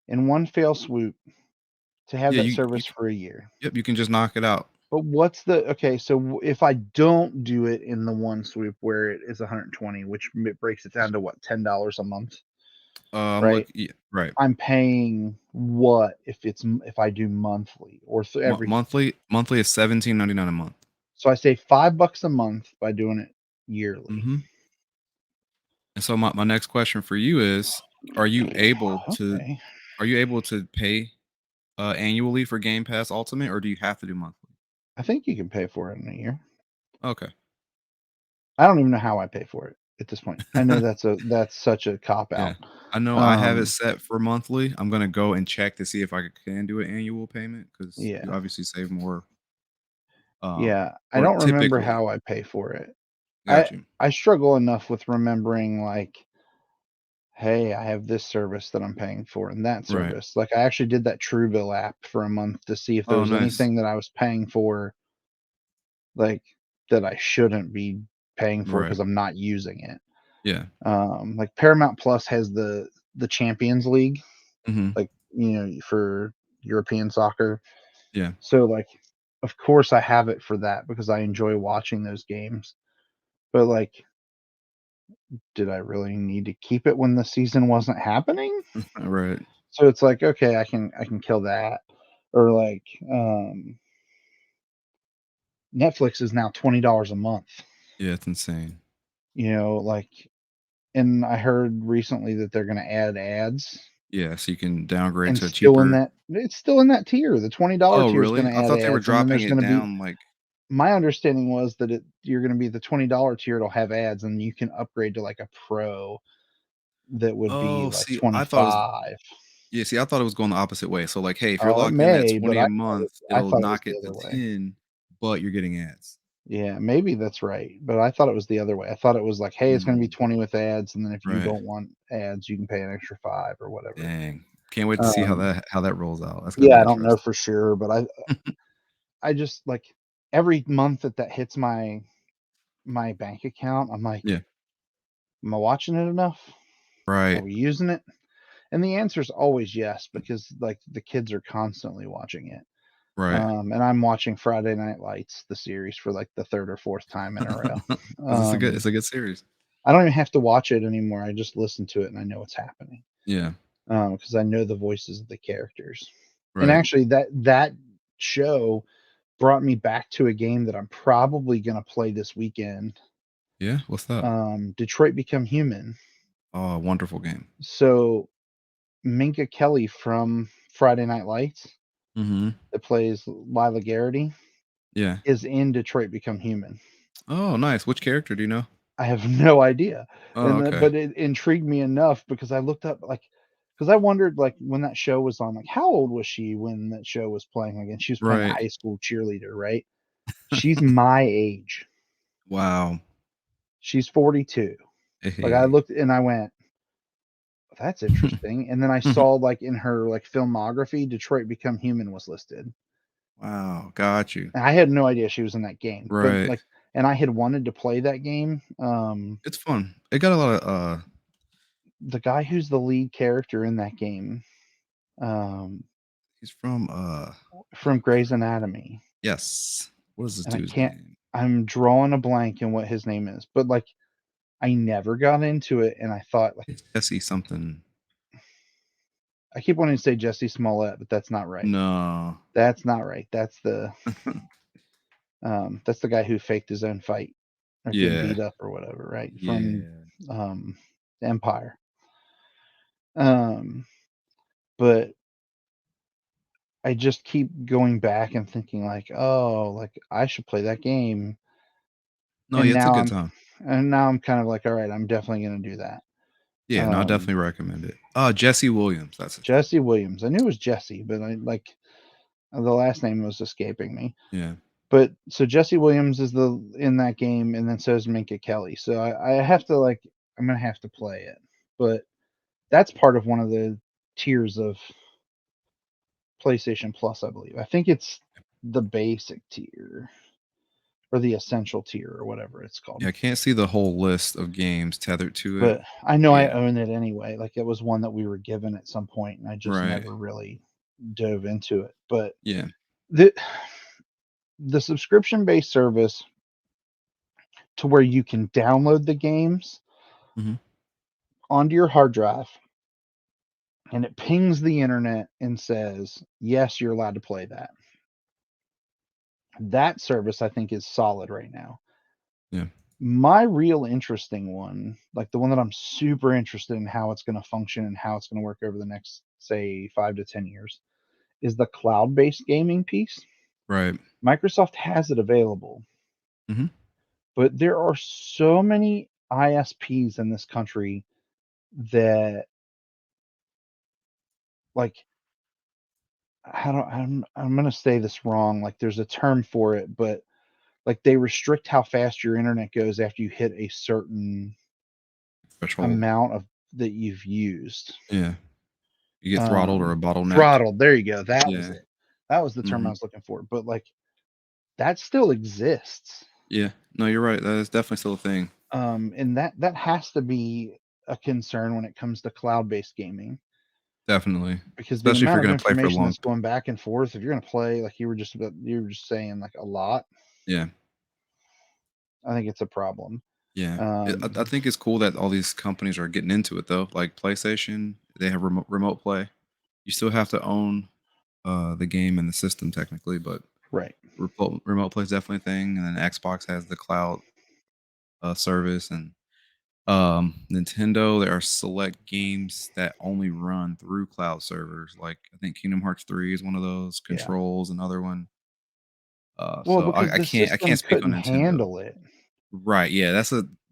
in one fell swoop to have Yeah, that you service for a year? yep, you can just knock it out. But what's the okay? So if I don't do it in the one swoop where it is 120, which breaks it down to what, $10 a month, I'm right? look yeah, right. I'm paying what if I do monthly or every? Monthly is 17.99 a month. So I save $5 a month by doing it yearly. Mhm. And so my next question for you is, are you able to Okay, are you able to pay annually for Game Pass Ultimate, or do you have to do monthly? I think you can pay for it in a year. Okay. I don't even know how I pay for it at this point. I know that's such a cop Yeah. out. I know I have it Um, set for monthly. I'm gonna go and check to see if I can do an annual payment because you yeah, obviously save more. yeah. I Or don't remember typically, how I pay for it. I got you. I struggle enough with remembering like, hey, I have this service that I'm paying for and that Right. service. Like I actually did that Truebill app for a month to see if there Oh, was nice. anything that I was paying for, like that I shouldn't be paying for Right. because I'm not using it. Yeah. Like Paramount Plus has the Champions League, Mhm. like for European soccer. Yeah. So like, of course I have it for that because I enjoy watching those games. But like, did I really need to keep it when the season wasn't happening? Right. So it's like, okay, I can kill that. Or like Netflix is now $20 a month. Yeah, it's insane. Like, and I heard recently that they're gonna add ads, Yeah, so you can downgrade and to a cheaper. it's still in that tier. The $20 Oh, tier is really? gonna I add thought they were ads, and then dropping there's it gonna be down, like. my understanding was that you're gonna be the $20 tier, it'll have ads, and you can upgrade to like a pro that would be Oh, like see, I thought it was 25. yeah, see, I thought it was going the opposite way. So, like, hey, if you're Oh, it locked in at may, but 20 a month, I it'll thought it was knock the it to other way. 10, but you're getting ads. Yeah, maybe that's right, but I thought it was the other way. I thought it was like, "Hey, it's gonna be Mm, 20 with ads, and then if you right. don't want ads, you can pay an extra 5 or whatever." Dang. Can't wait to see Um, how that rolls out. That's gonna be yeah, I don't know interesting. for sure, but I just like every month that hits my bank account, I'm like, Yeah. "Am I watching it enough? Are Right. we using it?" And the answer is always yes, because like the kids are constantly watching it. Right. And I'm watching Friday Night Lights, the series, for like the third or fourth time in a row. 'Cause Um, it's a good series. I don't even have to watch it anymore. I just listen to it and I know what's happening Yeah. because I know the voices of the characters. And Right. actually, that show brought me back to a game that I'm probably gonna play this weekend. Yeah. What's that? Detroit Become Human. Oh, wonderful game. So Minka Kelly from Friday Night Lights Mm-hmm. that plays Lila Garrity Yeah. is in Detroit Become Human. Oh, nice. Which character do you know? I have no idea, Oh, okay. but it intrigued me enough because I looked up because I wondered when that show was on, how old was she when that show was playing again? She was playing a Right. high school cheerleader, right? She's my age. Wow. She's 42. Like I Hey. looked and I went, that's interesting. And then I saw in her filmography, Detroit Become Human was listed. Wow. Got you. And I had no idea she was in that game, but Right. and I had wanted to play that game. It's fun. It got a lot of The guy who's the lead character in that game, um, he's from from Grey's Anatomy, yes. What is this and dude's name? I'm drawing a blank in what his name is, but I never got into it, and I thought It's Jesse something. I keep wanting to say Jesse Smollett, but that's not right. No. That's not right. That's the guy who faked his own fight or getting Yeah. beat up or whatever, right? From Yeah. um, Empire. Um, but I just keep going back and thinking oh, I should play that game. No, And yeah, it's a now good I'm time. kind of all right, I'm definitely gonna do that. Yeah, no, I Um, definitely recommend it. Jesse Williams, that's his name. Jesse Williams. I knew it was Jesse, but I the last name was escaping me. Yeah. But so Jesse Williams is the in that game, and then so is Minka Kelly. So I have to I'm gonna have to play it. But that's part of one of the tiers of PlayStation Plus, I believe. I think it's the basic tier or the essential tier or whatever it's called. Yeah, I can't see the whole list of games tethered to it. But I know But I yeah. own it anyway. It was one that we were given at some point, and I just Right. never really dove into it. But Yeah. the the subscription based service to where you can download the games Mhm. onto your hard drive and it pings the internet and says, yes, you're allowed to play that. That service I think is solid right now. Yeah. My real interesting one, the one that I'm super interested in how it's going to function and how it's going to work over the next, say, 5 to 10 years, is the cloud based gaming piece. Right. Microsoft has it available, Mhm. but there are so many ISPs in this country that, like, how do I'm going to say this wrong. There's a term for it, but they restrict how fast your internet goes after you hit a certain Threshold. amount of that you've used. Yeah. You get throttled or a bottlenecked. Throttled. There you go. That was Yeah. it. That was the term I Mhm. was looking for. But that still exists. Yeah. No, you're right. That is definitely still a thing. And that has to be a concern when it comes to cloud-based gaming Definitely. because the Especially if amount you're of gonna play for a information long that's going back and forth, if you're going to play you were just saying a lot, yeah. I think it's a problem. Yeah. I Um, think it's cool that all these companies are getting into it though. Like PlayStation, they have remote play. You still have to own the game and the system technically, but right. remote play is definitely a thing. And then Xbox has the cloud service, and Nintendo. There are select games that only run through cloud servers. Like I think Kingdom Hearts 3 is one of those. Yeah. Controls another one. Well, So because I the can't system speak on couldn't Nintendo. handle it. Right? Yeah,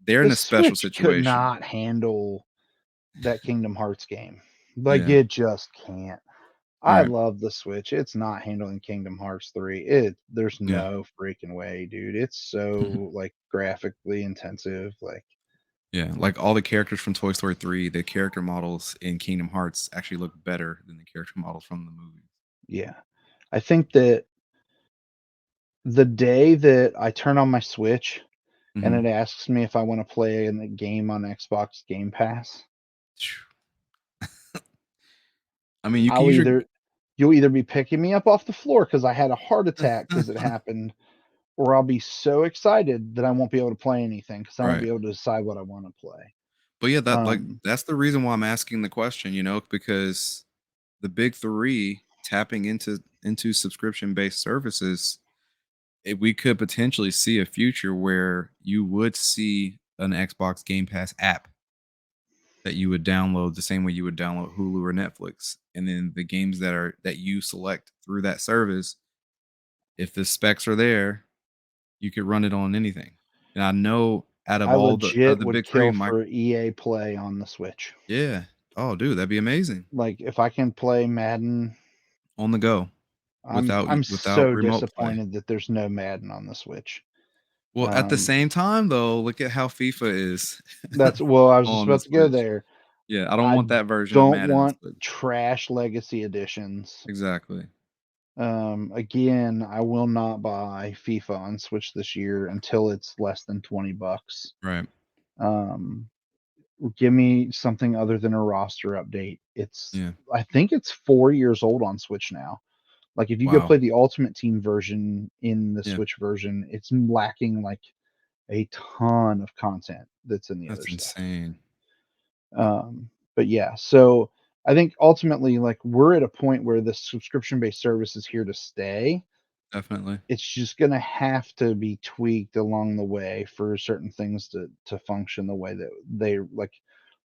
they're in The a special Switch could situation. not handle that Kingdom Hearts game. Yeah. It just can't. I Right. love the Switch. It's not handling Kingdom Hearts 3. There's Yeah. no freaking way, dude. It's so graphically intensive. Yeah, like all the characters from Toy Story 3, the character models in Kingdom Hearts actually look better than the character models from the movies. Yeah. I think that the day that I turn on my Switch and Mhm. it asks me if I want to play in the game on Xbox Game Pass, I mean, you can I'll use your either you'll either be picking me up off the floor because I had a heart attack because it happened, or I'll be so excited that I won't be able to play anything because I won't right. be able to decide what I want to play. But yeah, Um, that's the reason why I'm asking the question, because the big 3 tapping into subscription-based services, we could potentially see a future where you would see an Xbox Game Pass app that you would download the same way you would download Hulu or Netflix, and then the games that you select through that service, if the specs are there, you could run it on anything. And I know out of I all legit the would big three, kill for EA Play on the Switch. yeah, oh dude, that'd be amazing. Like if I can play Madden, On the go, I'm without so remote play. disappointed that there's no Madden on the Switch. Well, at the same time though, look at how FIFA is That's well, I was just on the about to go Switch. there. Yeah, I don't I want that version of don't Madden on want Switch. trash legacy editions. Exactly. Again, I will not buy FIFA on Switch this year until it's less than $20. Right. Um, give me something other than a roster update. Yeah. I think it's 4 years old on Switch now. Like if you go Wow. play the Ultimate Team version in the Yeah. Switch version, it's lacking like a ton of content that's in the That's other stuff. insane. But yeah, so I think ultimately, like we're at a point where the subscription-based service is here to stay. Definitely. It's just gonna have to be tweaked along the way for certain things to function the way that they like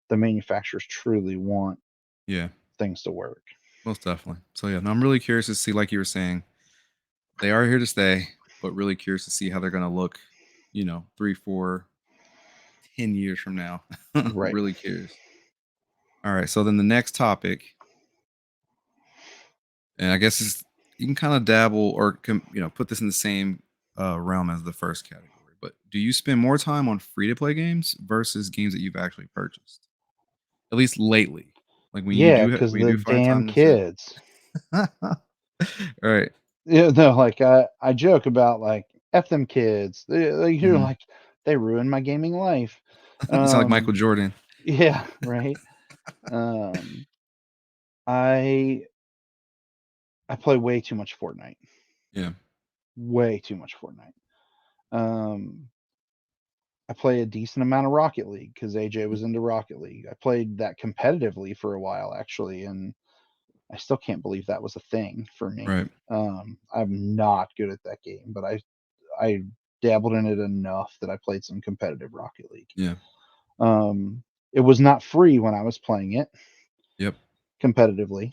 the manufacturers truly want Yeah. things to work. Most definitely. So yeah, no, I'm really curious to see, like you were saying, they are here to stay, but really curious to see how they're gonna look, 3, 4, 10 years from now. Right. Really curious. All right. So then the next topic, and I guess you can kind of dabble or put this in the same realm as the first category. But do you spend more time on free to play games versus games that you've actually purchased? At least lately, like Yeah, because when you the do find damn time to sit. kids. Right. Yeah, no, like I joke about like F them kids. You're Hmm. like they ruined my gaming life. You sound like Um, Michael Jordan. yeah, right. Um, I I play way too much Fortnite. Yeah. Way too much Fortnite. Um, I play a decent amount of Rocket League because AJ was into Rocket League. I played that competitively for a while actually, and I still can't believe that was a thing for me. Right. I'm not good at that game, but I dabbled in it enough that I played some competitive Rocket League. Yeah. It was not free when I was playing it Yep. competitively,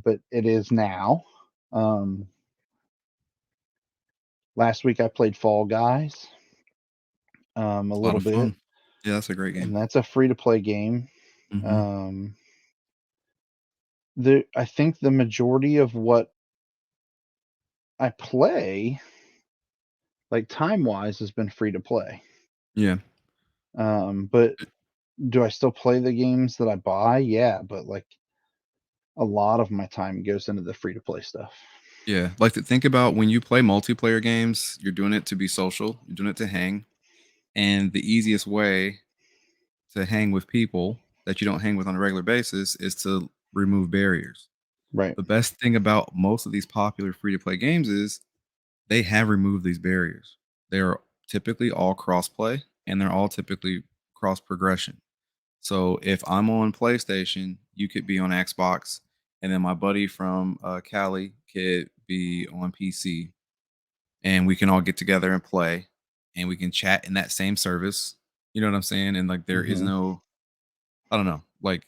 but it is now. Um, last week I played Fall Guys a It's a lot little of bit, fun. Yeah, that's a great and game. that's a free to play game. Hmm. Um, I think the majority of what I play, like time wise, has been free to play. Yeah. But do I still play the games that I buy? Yeah, but like a lot of my time goes into the free to play stuff. Yeah. Like to think about when you play multiplayer games, you're doing it to be social, you're doing it to hang. And the easiest way to hang with people that you don't hang with on a regular basis is to remove barriers. Right. The best thing about most of these popular free to play games is they have removed these barriers. They're typically all cross-play and they're all typically cross progression. So if I'm on PlayStation, you could be on Xbox, and then my buddy from Cali could be on PC, and we can all get together and play, and we can chat in that same service. You know what I'm saying? And like there is Hmm. no, I don't know, what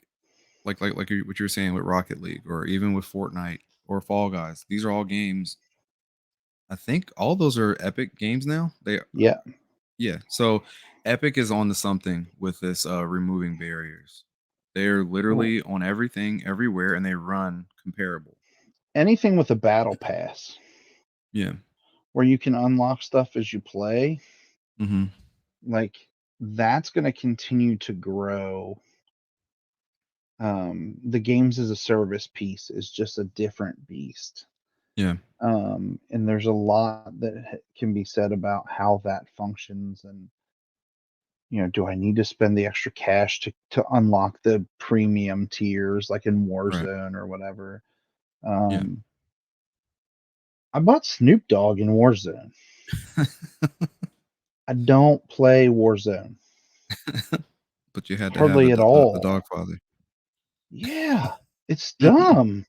you were saying with Rocket League, or even with Fortnite or Fall Guys. These are all games. I think all those are Epic games now. Yeah. Yeah. So Epic is on to something with this removing barriers. They're Well, literally on everything, everywhere, and they run comparable. anything with a battle pass Yeah. where you can unlock stuff as you play, Hmm. like that's going to continue to grow. The games as a service piece is just a different beast. Yeah. And there's a lot that can be said about how that functions and do I need to spend the extra cash to unlock the premium tiers like in Right. Warzone or whatever? Yeah. Um, I bought Snoop Dogg in Warzone. I don't play Warzone But you had to have hardly at the all. dog father. Yeah, it's dumb.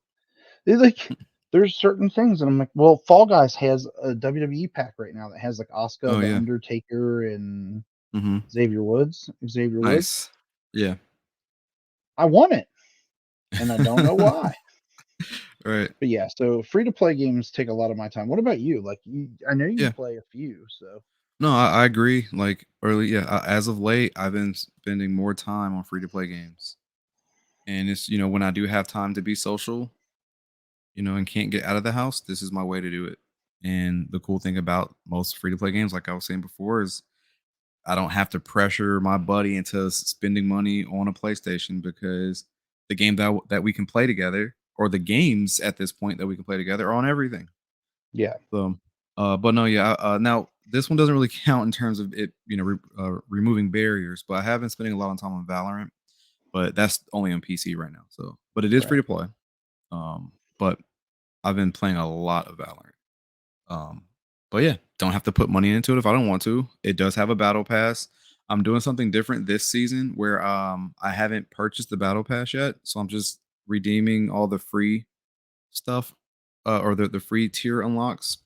Like there's certain things, and I'm like, well, Fall Guys has a WWE pack right now that has like Asuka, Oh the yeah. Undertaker, and Mm-hmm. Xavier Woods. Xavier Woods. Nice. Yeah. I want it, and I don't know why. Right. But yeah, so free to play games take a lot of my time. What about you? Like, I know you Yeah. play a few, so No, I agree. Like early, yeah. As of late, I've been spending more time on free to play games, and it's when I do have time to be social, and can't get out of the house, this is my way to do it. And the cool thing about most free to play games, like I was saying before, is I don't have to pressure my buddy into spending money on a PlayStation because the game that we can play together, or the games at this point that we can play together, are on everything. yeah, So, but no, yeah. Now this one doesn't really count in terms of it, removing barriers. But I have been spending a lot of time on Valorant, but that's only on PC right now. So, but it is free right. to play. But I've been playing a lot of Valorant. Um, but yeah, don't have to put money into it if I don't want to. It does have a battle pass. I'm doing something different this season where I haven't purchased the battle pass yet, so I'm just redeeming all the free stuff, or the free tier unlocks.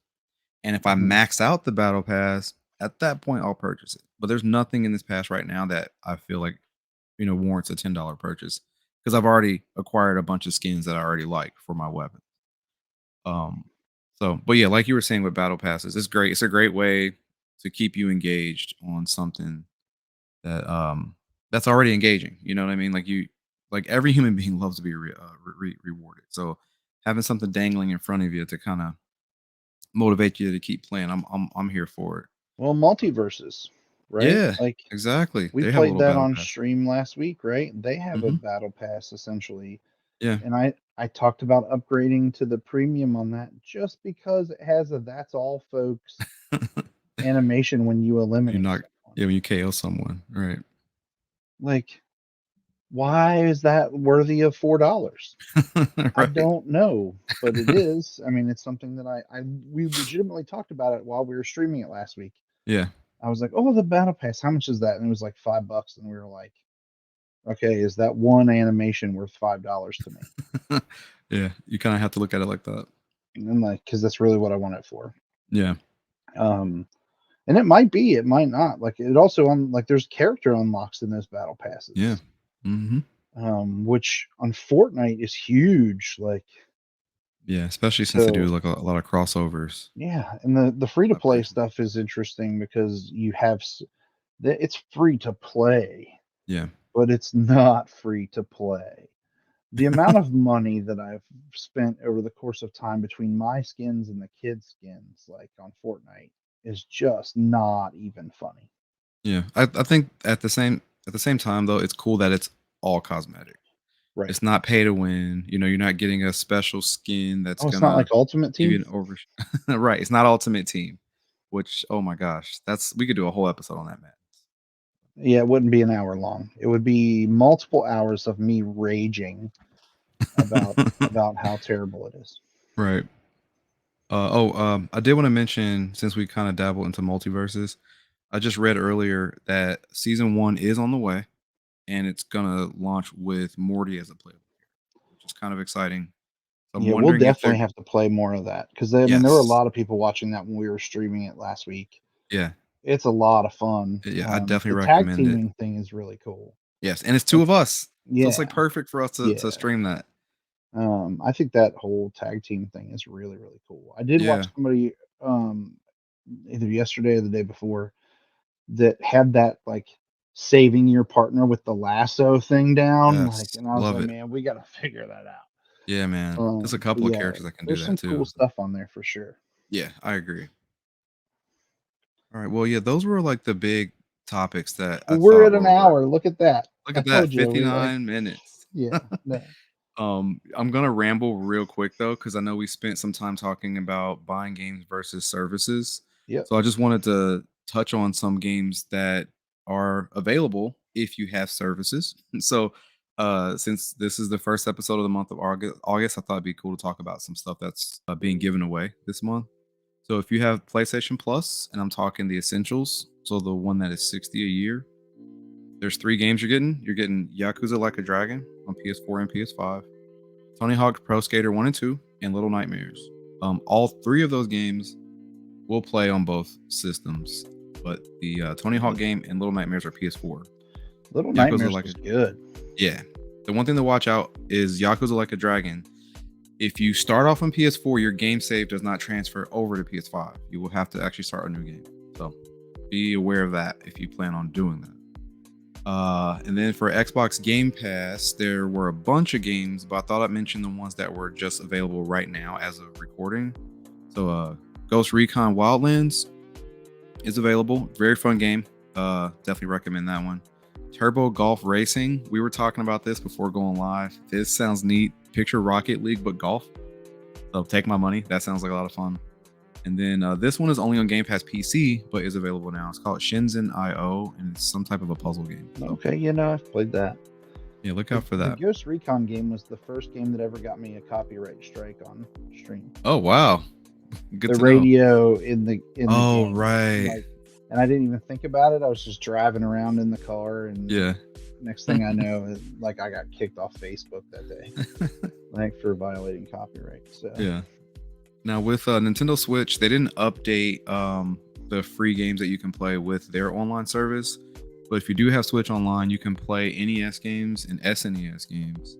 And if I Hmm. max out the battle pass, at that point I'll purchase it. But there's nothing in this pass right now that I feel like warrants a $10 purchase because I've already acquired a bunch of skins that I already like for my weapon. But yeah, like you were saying with battle passes, it's great. It's a great way to keep you engaged on something that's already engaging. You know what I mean? Like every human being loves to be rewarded. So having something dangling in front of you to kind of motivate you to keep playing, I'm here for it. Well, multiverses, right? Yeah, Like exactly. we They have a played little that battle on pass. stream last week, right? They have a Hmm. battle pass essentially, Yeah. and I talked about upgrading to the premium on that just because it has a "That's all, folks" animation when you You're eliminate not. someone. Yeah, when you KO someone, right? Like, why is that worthy of $4? I Right. don't know, but it is. I mean, it's something that we legitimately talked about it while we were streaming it last week. Yeah. I was like, "Oh, the battle pass, how much is that?" And it was like $5, and we were like, "Okay, is that one animation worth $5 to me?" Yeah. You kind of have to look at it like that. And then like, because that's really what I want it for. Yeah. Um, and it might be, it might not. Like, it also like there's character unlocks in those battle Yeah. passes, Hmm. which on Fortnite is huge. Like, Yeah. Especially since they do so like a lot of crossovers. yeah, and the free to play Collaboration. stuff is interesting because it's free to play, Yeah. but it's not free to play. The amount of money that I've spent over the course of time between my skins and the kids' skins, like on Fortnite, is just not even funny. Yeah. I think at the same time though, it's cool that it's all cosmetic. Right. It's not pay to win. You're not getting a special skin that's Oh, it's not gonna like Ultimate give you Team? an over. Right. It's not Ultimate Team, which oh my gosh, we could do a whole episode on that, man. Yeah, it wouldn't be an hour long. It would be multiple hours of me raging about how terrible it is. Right. I did want to mention since we kind of dabble into multiverses, I just read earlier that season one is on the way, and it's gonna launch with Morty as a playable character, which is kind of exciting. So I'm Yeah, we'll wondering if definitely they're have to play more of that because I mean there were a yes, lot of people watching that when we were streaming it last week. yeah, It's a lot of fun. yeah. I definitely The tag recommend it. teaming thing is really cool. Yes, and it's two Like, of us, so it's yeah, like perfect for us to yeah. stream that. I think that whole tag team thing is really, really cool. I did Yeah. watch somebody um, either yesterday or the day before that had that like saving your partner with the lasso thing down. Like, Yes. and I was Love like, it. man, we got to figure that out. Yeah, man. There's a But couple of yeah, characters that can do there's that some too. cool So, stuff on there for sure. yeah, I agree. All right. Well, yeah, those were like the big topics that I Well, we're thought at an were worth. hour. Look at that. Look I at that, told you. 59 minutes. Yeah, no, I'm gonna ramble real quick though, because I know we spent some time talking about buying games versus services. yep, So I just wanted to touch on some games that are available if you have services. So since this is the first episode of the month of August, I thought it'd be cool to talk about some stuff that's being given away this month. So if you have PlayStation Plus, and I'm talking the essentials, so the one that is 60 a year, there's three games you're getting. You're getting Yakuza Like a Dragon on PS4 and PS5, Tony Hawk Pro Skater 1 and 2 and Little Nightmares. All three of those games will play on both systems, but the Tony Hawk game and Little Nightmares are PS4. Little Nightmares was good. Yeah. The one thing to watch out is Yakuza Like a Dragon. If you start off on PS4, your game save does not transfer over to PS5. You will have to actually start a new game. So be aware of that if you plan on doing that. And then for Xbox Game Pass, there were a bunch of games, but I thought I'd mention the ones that were just available right now as of recording. So Ghost Recon Wildlands is available. Very fun game. Definitely recommend that one. Turbo Golf Racing. We were talking about this before going live. This sounds neat. Picture Rocket League, but golf. So take my money. That sounds like a lot of fun. And then this one is only on Game Pass PC, but is available now. It's called Shenzhen IO, and it's some type of a puzzle game. So, okay, I've played that. Yeah, look out for that. The Ghost Recon game was the first game that ever got me a copyright strike on stream. Oh, wow. Good the to radio know. in the oh, game. Right. And I didn't even think about it. I was just driving around in the car, and next thing I know, I got kicked off Facebook that day, for violating copyright. So yeah. Now with Nintendo Switch, they didn't update the free games that you can play with their online service. But if you do have Switch Online, you can play NES games and SNES games.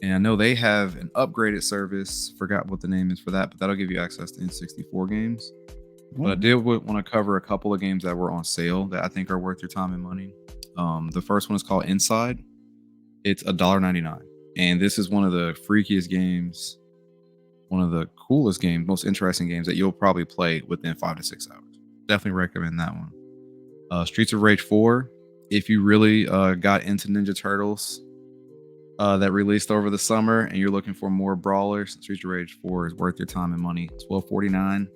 And I know they have an upgraded service. Forgot what the name is for that, but that'll give you access to N64 games. But I did want to cover a couple of games that were on sale that I think are worth your time and money. The first one is called Inside. It's $1.99. And this is one of the freakiest games, one of the coolest games, most interesting games that you'll probably play within 5 to 6 hours. Definitely recommend that one. Streets of Rage 4. If you really got into Ninja Turtles that released over the summer and you're looking for more brawlers, Streets of Rage 4 is worth your time and money. $12.49.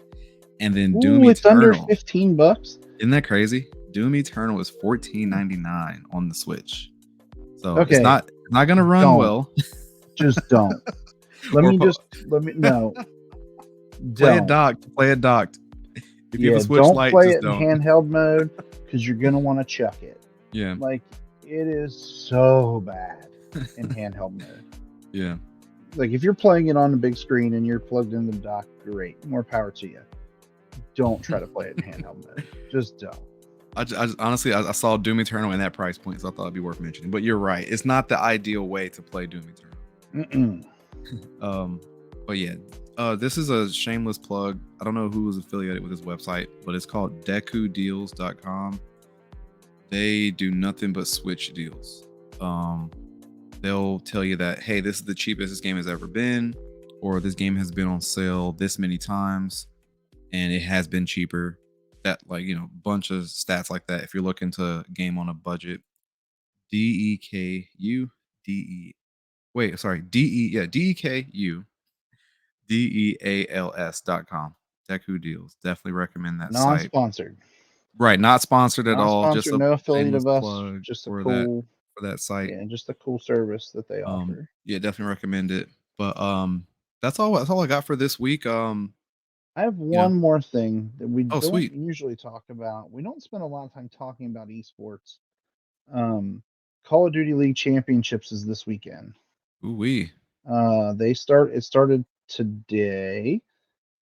And then Doom it's Eternal. Under $15. Isn't that crazy? Doom Eternal is $14.99 on the Switch. So it's not gonna run well. Just don't. Let me no. Play it docked. If you have a Switch don't Lite, play just it don't. in handheld mode because you're gonna want to chuck it. Yeah. It is so bad in handheld mode. Yeah. If you're playing it on the big screen and you're plugged in the dock, great. More power to you. Don't try to play it in handheld mode. Just don't. I honestly saw Doom Eternal in that price point, so I thought it'd be worth mentioning. But you're right; it's not the ideal way to play Doom Eternal. But yeah, this is a shameless plug. I don't know who is affiliated with this website, but it's called DekuDeals.com. They do nothing but Switch deals. They'll tell you that, hey, this is the cheapest this game has ever been, or this game has been on sale this many times, and it has been cheaper. That bunch of stats like that. If you're looking to game on a budget, DEKU. DEKU.com. Deku Deals. Definitely recommend that site. Non-sponsored. Right, not sponsored at all. Just no affiliate of us. Just a cool for that site. Yeah, just a cool service that they offer. Yeah, definitely recommend it. But that's all I got for this week. I have one more thing that we don't sweet. usually talk about. We don't spend a lot of time talking about esports. Call of Duty League Championships is this weekend. Ooh-wee. It started today,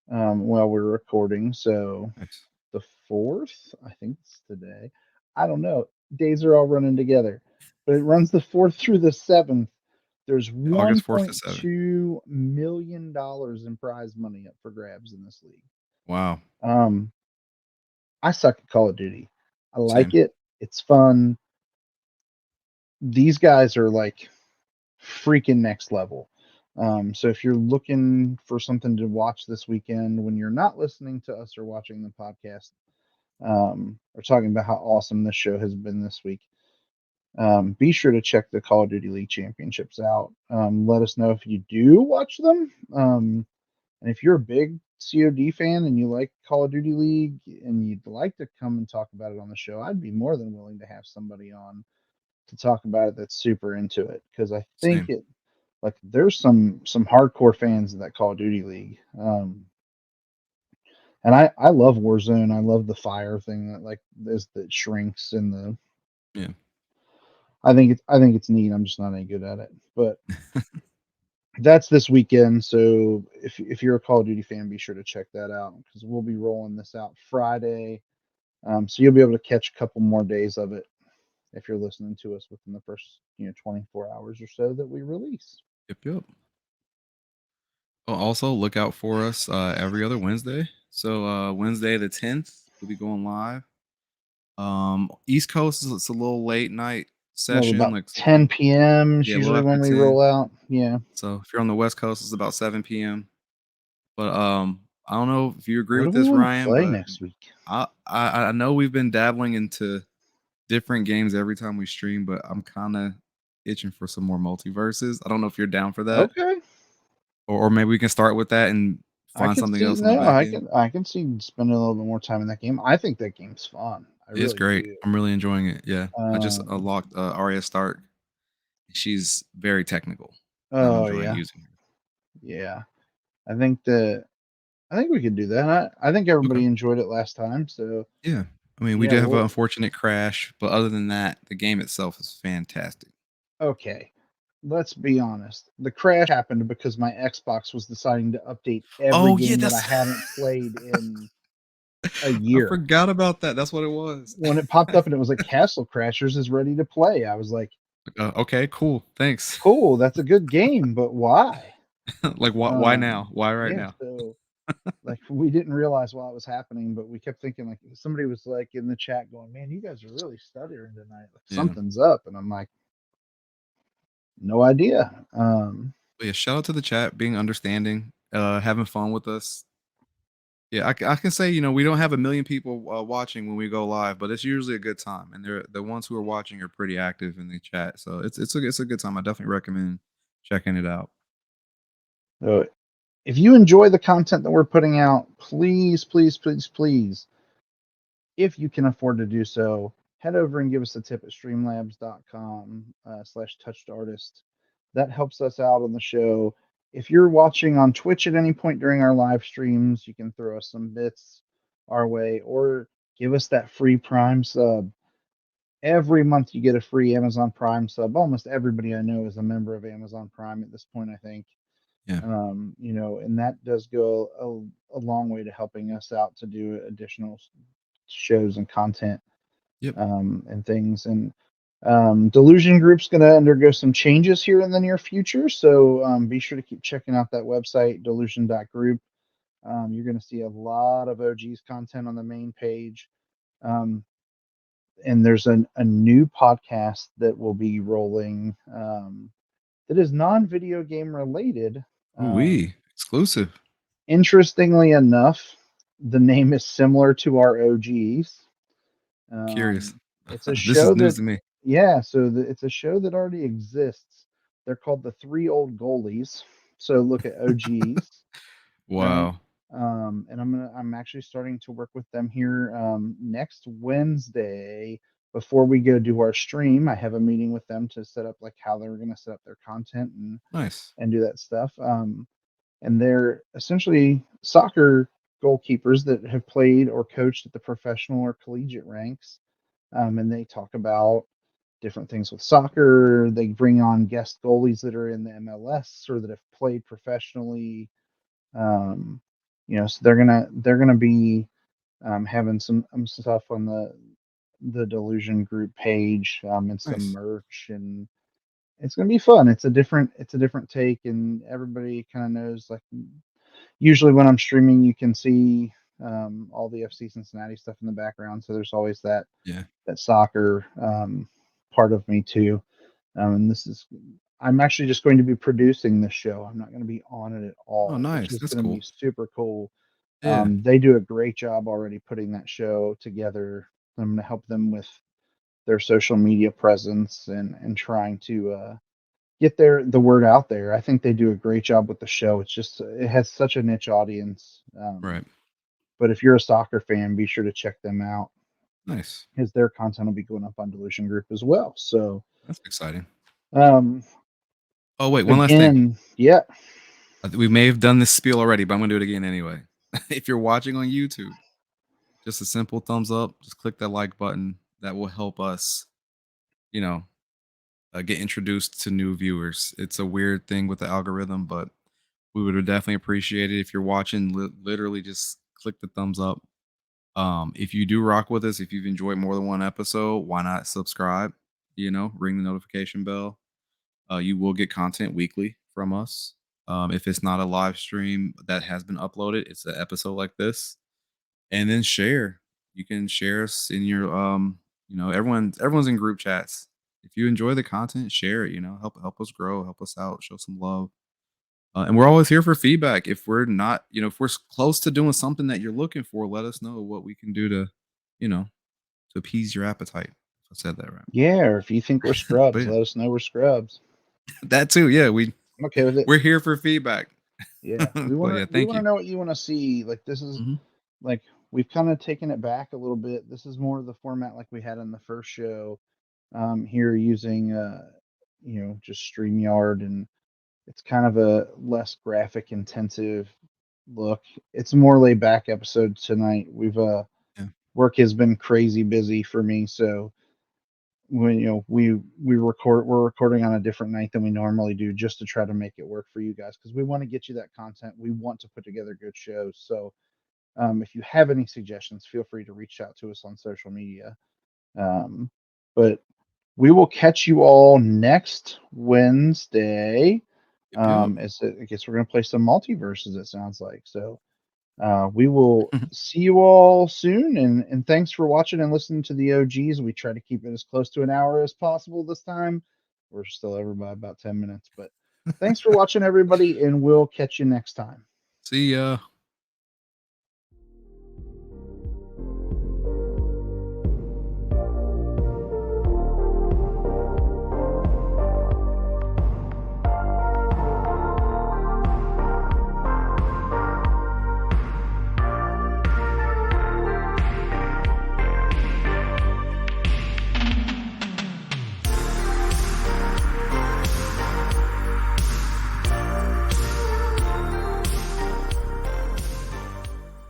while we're recording. So nice. The 4th, I think it's today. I don't know. Days are all running together, but it runs the 4th through the 7th. There's $1.2 million in prize money up for grabs in this league. Wow. I suck at Call of Duty. I like it. It's fun. These guys are freaking next level. So if you're looking for something to watch this weekend when you're not listening to us or watching the podcast, or talking about how awesome this show has been this week, be sure to check the Call of Duty League Championships out. Let us know if you do watch them. And if you're a big COD fan and you like Call of Duty League and you'd like to come and talk about it on the show, I'd be more than willing to have somebody on to talk about it that's super into it, because I think there's some hardcore fans of that Call of Duty League. And I love Warzone. I love the fire thing that shrinks and the I think it's neat. I'm just not any good at it. But That's this weekend. So if you're a Call of Duty fan, be sure to check that out because we'll be rolling this out Friday. So you'll be able to catch a couple more days of it if you're listening to us within the first 24 hours or so that we release. Yep. Oh, also look out for us every other Wednesday. So Wednesday the 10th, we'll be going live. East Coast is it's a little late night Well, session, about like 10 p.m. is yeah, a little usually after when we 10. roll out. Yeah. So if you're on the West Coast, it's about 7 p.m. But I don't know if you agree What do with we this, want to Ryan, play but next week? I know we've been dabbling into different games every time we stream, but I'm kind of itching for some more multiverses. I don't know if you're down for that, Okay. or maybe we can start with that and I find can something see else on the no, back end. I can see spending a little bit more time in that game. I think that game's fun. I It's really great. do. I'm really enjoying it. Yeah, I just Um, unlocked Arya Stark. She's very technical, and I'm oh enjoying yeah, using her. yeah. I think that I think we could do that. I think Okay. everybody enjoyed it last time. So Yeah. I mean, we yeah, did have an we'll unfortunate crash, but other than that, the game itself is fantastic. okay. Let's be honest. The crash happened because my Xbox was deciding to update every Oh yeah, game that I that's hadn't played in a I year. forgot about that. That's what it was. When it popped up and it was like Castle Crashers is ready to play, I was like, Okay, cool. Thanks. cool, that's a good game, but why? Like, why now? Why right Yeah, now? so like we didn't realize while it was happening, but we kept thinking like somebody was like in the chat going, "Man, you guys are really stuttering tonight. Like Yeah. something's up." And I'm like, "No idea." But yeah, shout out to the chat being understanding, having fun with us. Yeah, I can say, we don't have a million people watching when we go live, but it's usually a good time, and they're the ones who are watching are pretty active in the chat, so it's a good time. I definitely recommend checking it out. So if you enjoy the content that we're putting out, please, please, please, please, if you can afford to do so, head over and give us a tip at streamlabs.com/touchedartist. That helps us out on the show. If you're watching on Twitch at any point during our live streams, you can throw us some bits our way or give us that free Prime sub. Every month you get a free Amazon Prime sub. Almost everybody I know is a member of Amazon Prime at this point, I think. Yeah. And that does go a long way to helping us out to do additional shows and content Yep. and things. And Delusion Group's going to undergo some changes here in the near future. So be sure to keep checking out that website, delusion.group. You're going to see a lot of OG's content on the main page. And there's a new podcast that will be rolling that is non-video game related. Ooh-wee. Exclusive. Interestingly enough, the name is similar to our OGs. Curious. It's a This is show news that, to me. yeah, so it's a show that already exists. They're called the Three Old Goalies. So look at OGs, right? Wow. And I'm actually starting to work with them here next Wednesday before we go do our stream. I have a meeting with them to set up like how they're going to set up their content Nice. and do that stuff. And they're essentially soccer goalkeepers that have played or coached at the professional or collegiate ranks. And they talk about different things with soccer. They bring on guest goalies that are in the MLS or that have played professionally. Um, so they're gonna be having some stuff on the Delusion Group page and some Nice. merch, and it's gonna be fun. It's a different take, and everybody kind of knows like usually when I'm streaming, you can see all the FC Cincinnati stuff in the background. So there's always Yeah. that soccer part of me too. And I'm actually just going to be producing this show. I'm not going to be on it at Oh, all, which nice. is That's going to cool. be super cool. Yeah. They do a great job already putting that show together. I'm going to help them with their social media presence and trying to get the word out there. I think they do a great job with the show. It's just it has such a niche audience. Right. But if you're a soccer fan, be sure to check them out Nice. because their content will be going up on Delusion Group as well. So That's exciting. um, Oh, wait, one last thing. again, yeah, We may have done this spiel already, but I'm gonna do it again anyway. If you're watching on YouTube, just a simple thumbs up, just click that like button. That will help us, you know, get introduced to new viewers. It's a weird thing with the algorithm, but we would definitely appreciate it if you're watching. Literally, just click the thumbs up. If you do rock with us, if you've enjoyed more than one episode, why not subscribe? Ring the notification bell. You will get content weekly from us. If it's not a live stream that has been uploaded, it's an episode like this. And then share. You can share us in your everyone's in group chats. If you enjoy the content, share it. Help us grow, help us out, show some love. And we're always here for feedback. If we're not, if we're close to doing something that you're looking for, let us know what we can do to, to appease your appetite. If I said that right. Yeah, or if you think we're scrubs, Yeah. let us know we're scrubs. That too. Yeah, I'm okay with it. We're here for feedback. Yeah, we want to you. know what you want to see. Like this is like we've kind of taken it back a little bit. This is more of the format like we had in the first show. Here using just StreamYard, and it's kind of a less graphic intensive look. It's a more laid back episode tonight. We've work has been crazy busy for me, so when we're recording on a different night than we normally do just to try to make it work for you guys, because we want to get you that content. We want to put together good shows. So if you have any suggestions, feel free to reach out to us on social media. But we will catch you all next Wednesday. Yep. I guess we're going to play some multiverses, it sounds like. So we will see you all soon, and thanks for watching and listening to the OGs. We try to keep it as close to an hour as possible this time. We're still over by about 10 minutes, but thanks for watching, everybody, and we'll catch you next time. See ya.